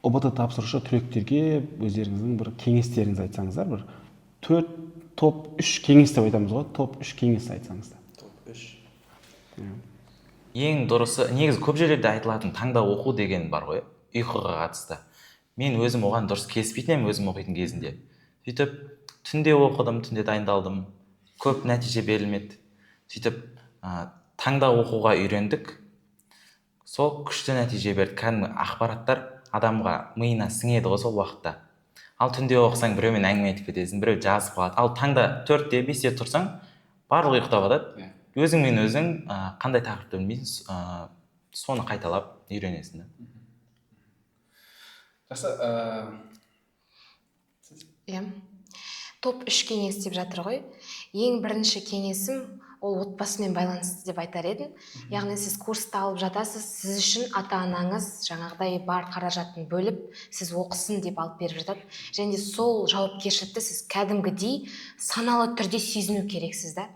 ОБТ тапсырушы түлектерге өздеріңіздің бір кеңестеріңіз айтсаңыздар, бір 4 топ 3 кеңес деп айтамыз ғой, топ 3 кеңес айтсаңыздар. Топ 3. Ең дұрысы, негізі көп жерлерде айтылатын таңда оқу деген бар ғой, ұйқыға қатысты. Мен өзім оған дұрыс келіспейтін едім өзім оқитын кезінде. Сөйтіп, түнде оқыдым, түнде дайындалдым, көп нәтиже берілмеді. Сөйтіп, таңда оқуға үйрендік. Сол күшті нәтиже берді. Кәдімгі ақпараттар адамға миына сіңеді ғой сол уақытта. Ал түнде оқысаң біреумен әңгіме айтып кетесің, біреу жазып қалады. Ал таңда 4-те 5-те тұрсаң, барлығы ұйықтап жатады. Өзіңмен өзің қандай тақырыпты білмейсің, соны қайталап үйренесің. Жақсы. Топ 3 кеңес деп жатыр ғой. Ең бірінші кеңесім ол отбасымен байланысты деп айтар едім. Яғни сіз курсты алып жатасыз, сіз үшін ата-анаңыз жаңағыдай бар қаражатын бөліп, сіз оқысын деп алып беріп жатады. Және сол жауапкершілікті сіз кәдімгідей саналы түрде сезіну керексіз да.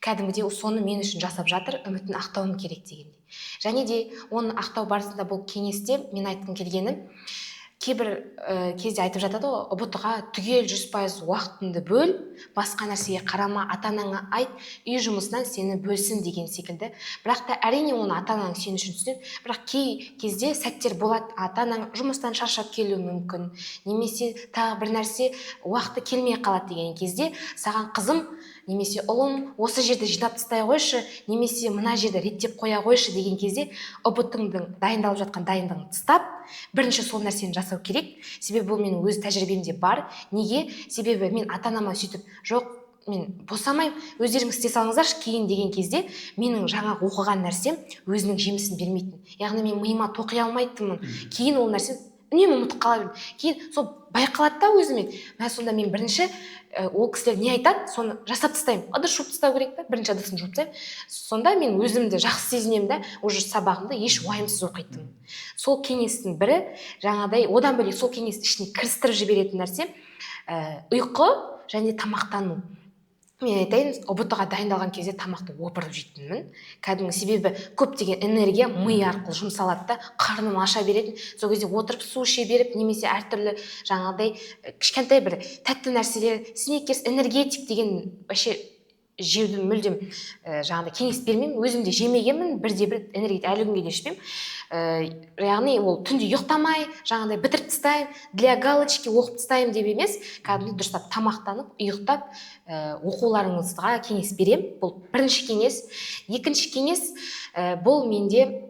Кәдімгідей соны мен үшін жасап жатыр, үмітін ақтауым керек дегендей. Және де оны ақтау барысында бұл кеңесте мен айтқым келгені, кейбір кезде айтып жатады ғой, ұбт-ға түгел 100% уақытыңды бөл, басқа нәрсеге қарама, ата-анаңа айт, үй жұмысынан сені бөлсін деген секілді. Бірақ та әрине оны ата-анаң сен үшін түсінеді, бірақ кей кезде сәттер болады, ата-анаң жұмыстан шаршап келуі мүмкін, немесе тағы бір нәрсе уақыты келмей қалады деген кезде, саған қызым немесе ұлым осы жерді жинап тастай қойшы, немесе мына жерді реттеп қоя қойшы деген кезде ұбт-ның дайындалып жатқан дайындығын тастап бірінші сол нәрсені жасау керек. Себебі бұл менің өз тәжірибемде бар. Неге? Себебі мен ата-анама сөйтіп жоқ, мен босамаймын, өздеріңіз істей салыңыздаршы кейін деген кезде менің жаңа оқыған нәрсем өзінің жемісін бермейтін. Яғни мен миыма тоқи алмайтынмын. Кейін ол нәрсе үнемі ұмытып қала беремін. Кейін сол байқалады да өзіме. Сонда мен бірінші ол кісілер не айтады, соны жасап тастаймын. Ыдыс жуып тастау керек па? Бірінші ыдысын жуып тастаймын. Сонда мен өзімді жақсы сезінемін да, уже сабағымды еш уайымсыз оқитынмын. Сол кеңестің бірі жаңағыдай, одан бөлек сол кеңесті ішіне кірістіріп жіберетін нәрсе ұйқы және тамақтану. Мен айтайын, ұбт-ға дайындалған кезде тамақты опырып жейтінмін. Кәдімгі себебі көптеген энергия ми арқылы жұмсалады да, қарным аша беретін. Сол кезде отырып су іше беріп, немесе әртүрлі жаңағыдай кішкентай бір тәтті нәрселер, снекерс, энергетик деген вообще жеуді мүлдем жаңағыдай кеңес бермеймін. Өзім де жемегенмін, бірде-бір энергетик әлі күнге де ішпеймін. Яғни ол түнде ұйықтамай, жаңағыдай бітіріп тастаймын, для галочки оқып тастаймын деп емес, кәдімгі дұрыстап тамақтанып, ұйықтап оқуларыңызға кеңес берем. Бұл бірінші кеңес. Екінші кеңес бұл менде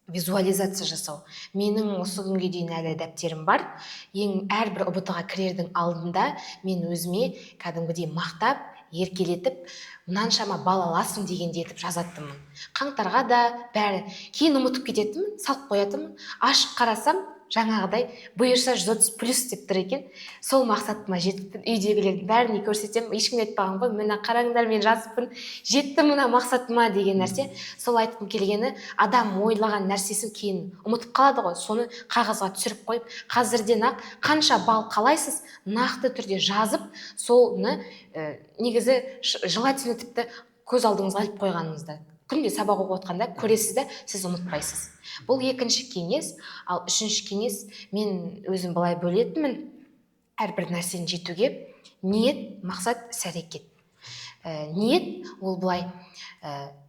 визуализация жасау. Менің осы күнге дейін әлі дәптерім бар. Әрбір ұбт-ға кірердің алдында мен өзіме кәдімгідей мақтап, еркелетіп, мынаншама бал аласың дегенде етіп жазатынмын. Қаңтарға да бәрі. Кейін ұмытып кететінмін, салып қоятынмын. Ашып қарасам, жаңағыдай бұйырса 130+ деп тұр екен. Сол мақсатыма жеттім. Үйдегілердің бәріне көрсетем, ешкімге айтпаған ғой, мына қараңдар, мен жазыппын, жеттім мына мақсатыма деген нәрсе. Сол айтқым келгені, адам ойлаған нәрсесін кейін ұмытып қалады ғой. Соны қағазға түсіріп қойып, қазірден ақ қанша бал қалайсыз, нақты түрде жазып, соны негізі желательно тіпті көз алдыңызға іліп қойғаныңызда. Күнде сабақ оқып отқанда көресіз де, сіз ұмытпайсыз. Бұл екінші кеңес. Ал үшінші кеңес, мен өзім былай бөлетінмін. Әрбір нәрсені жетуге ниет, мақсат, іс-әрекет. Ниет ол былай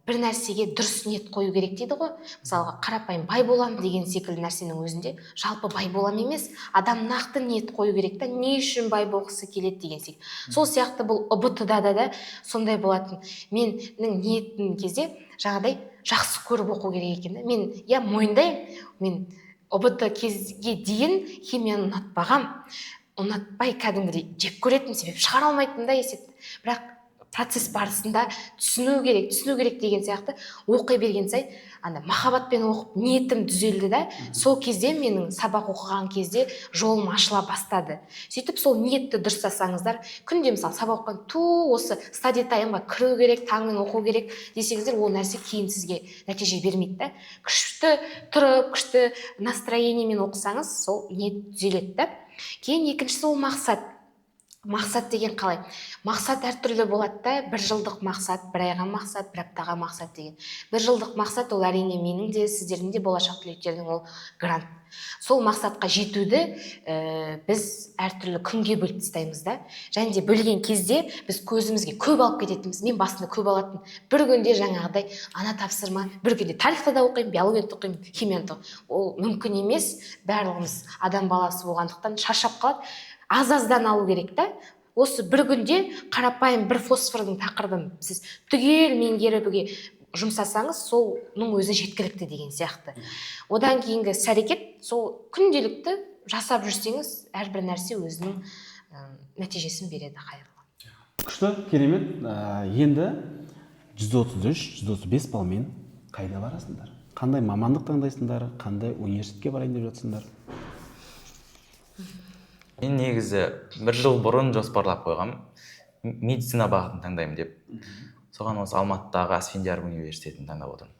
бір нәрсеге дұрыс ниет қою керек дейді ғой. Мысалға, қарапайым бай болам деген секілді нәрсенің өзінде жалпы бай болам емес, адам нақты ниет қою керек та, не үшін бай болғысы келеді деген секілді. Сол сияқты бұл ұбт-да да сондай болатын. Менің ниетім кезде жаңағыдай жақсы көріп оқу керек екен. Мен мойындаймын, мен ұбт кезге дейін химияны ұнатпай кәдімгідей жек көретін, себеп шығара алмайтын да есепті. Бірақ процесс барысында түсіну керек деген сияқты оқи берген сайын махаббатпен оқып ниетім түзелді да, сол кезде менің сабақ оқыған кезде жолым ашыла бастады. Сөйтіп сол ниетті дұрыстасаңыздар, күнде мысалы сабақ оқыған осы стади таймға кіру керек, таңмен оқу керек десеңіздер, ол нәрсе кейін сізге нәтиже бермейді да. Күшті тұрып, күшті настроениемен оқысаңыз, сол ниет түзеледі да. Кейін екіншісі ол мақсат. Мақсат деген қалай? Мақсат әртүрлі болады да, бір жылдық мақсат, бір айға мақсат, бір аптаға мақсат деген. Бір жылдық мақсат ол әрине менің де, сіздердің де, болашақ түлектердің ол грант. Сол мақсатқа жетуді біз әртүрлі күнге бөліп тастаймыз да. Және де бөлген кезде біз көзімізге көп алып кететінбіз. Мен басында көп алатын. Bir күнде жаңағыдай ана тапсырма, бір күнде тарихты да оқимын, биологияны оқимын, химияны да. Ол мүмкін емес. Барлығымыз адам баласы болғандықтан шаршап қалады. Аз-аздан алу керек та. Осы бір күнде қарапайым бір фосфордың тақырыбын сіз түгел меңгеруге жұмсасаңыз, солның өзі жеткілікті деген сияқты. Одан кейінгі іс-әрекет, сол күнделікті жасап жүрсеңіз, әрбір нәрсе өзінің нәтижесін береді. Қайырлы. Күшті, керемет. Енді 133-135 балмен қайда барасыңдар? Қандай мамандық таңдайсыңдар? Қандай университетке барайын деп жатсыңдар? Мен негізі бір жыл бұрын жоспарлап қойғам, медицина бағытын таңдаймын деп. Соған осы Алматыдағы Асфендияров университетін таңдап отырмын.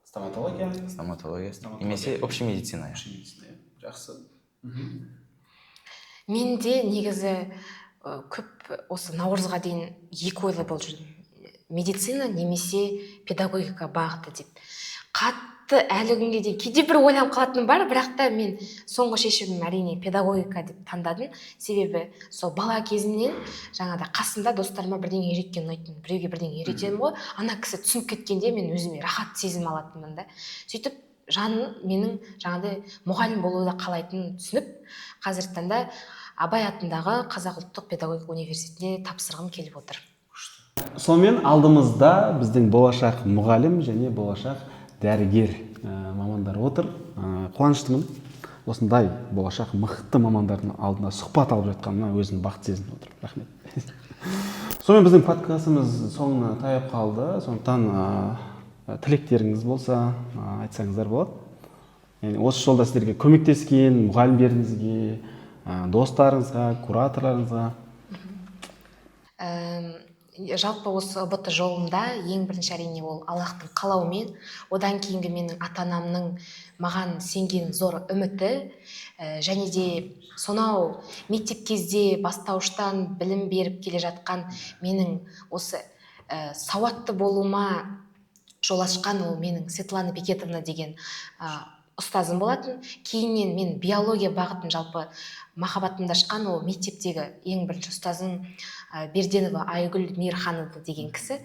Стоматология? Стоматология. Немесе общий медицина. Жақсы. Мен де негізі көп осы наурызға дейін екі ойлы болып жүрдім. Медицина немесе педагогика бағыты деп. Қатты әлі күнге дейін кейде бір ойланып қалатыным бар, бірақ та мен соңғы шешімім әрине педагогика деп таңдадым. Себебі сол бала кезімнен жаңағыда қасымда достарыма бірдеңе үйреткен ұнайтын, біреуге бірдеңе үйретемін ғой, ана кісі түсініп кеткенде мен өзіме рахат сезім алатынмын да. Сөйтіп жаным менің жаңағыдай мұғалім болуды қалайтынын түсініп, қазіргі таңда Абай атындағы Қазақ ұлттық педагогика университетіне тапсырғым келіп отыр. Сонымен алдымызда біздің болашақ мұғалім және болашақ дәрігер мамандар отыр. Қуаныштымын осындай болашақ мықты мамандардың алдында сұхбат алып жатқаныма өзім бақыт сезініп отырмын. Рахмет. Сонымен біздің подкастымыз соңына таяп қалды. Сондықтан тілектеріңіз болса айтсаңыздар болады. Yani осы жолда сіздерге көмектескен мұғалімдеріңізге, достарыңызға, кураторларыңызға. Жалпы осы ұбт жолында ең бірінші әрине ол Аллахтың қалауымен, одан кейінгі менің ата-анамның маған сенген зор үміті, және де сонау мектеп кезде бастауыштан білім беріп келе жатқан менің осы сауатты болуыма жол ашқан ол менің Светлана Бекетовна деген ұстазым болатын. Кейіннен мен биология бағытын жалпы махаббатымды ашқан ол мектептегі ең бірінші ұстазым Берденова Айгүл Мейірханова деген кісі.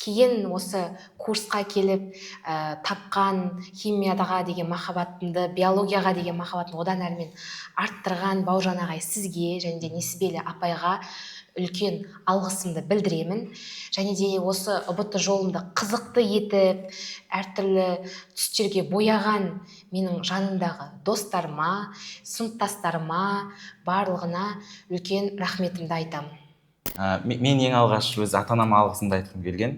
Кейін осы курсқа келіп тапқан химияға деген махаббатымды, биологияға деген махаббатымды одан әрмен арттырған Бауыржан ағай сізге және де Несібелі апайға үлкен алғысымды білдіремін. Және де осы ұбт жолымды қызықты етіп, әртүрлі түстерге бояған менің жанымдағы достарыма, сыныптастарыма, барлығына үлкен рахметімді айтамын. Мен ең алғаш өз ата-анама алғысымды айтқым келген.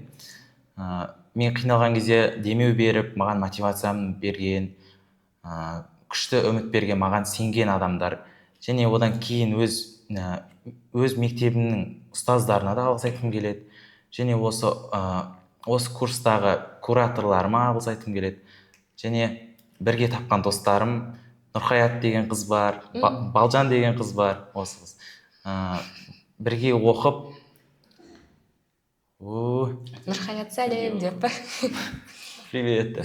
Мен қиналған кезде демеу беріп, маған мотивациямды берген, күшті үміт берген, маған сенген адамдар. Және одан кейін өз мектебімнің ұстаздарына да алғыс айтқым келеді. Және осы курстағы кураторларыма алғыс айтқым келеді. Және бірге тапқан достарым, Нұрхаят деген қыз бар, Балжан деген қыз бар, осы қыз. Бірге оқып, Нұрхаят сәлем деп. Привет.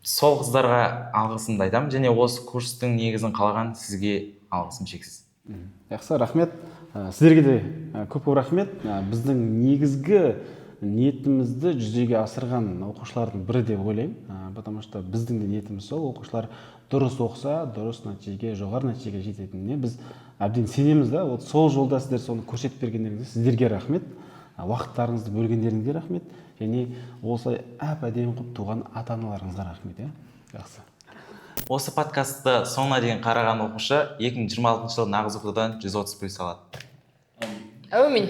Сол қыздарға алғысымды айтамын, және осы курстың негізін қалаған сізге алғысым шексіз. Жақсы, рахмет. Сіздерге де көп рахмет. Біздің негізгі ниетімізді жүзеге асырған оқушылардың бірі деп ойлаймын. Потому что біздің де ниетіміз сол, оқушылар дұрыс оқыса, дұрыс нәтижеге, жоғары нәтижеге жететініне біз әбден сенеміз да. Сол жолда сіздер соны көрсетіп бергендеріңізге сіздерге рахмет. Уақыттарыңызды бөлгендеріңізге рахмет. Және осылай әп-әдемі қылып туған ата-аналарыңызға рахмет. Жақсы. Осы подкастты соңына дейін қараған оқушы 2026 жылы нағыз оқудан 130+ алады. Әумин.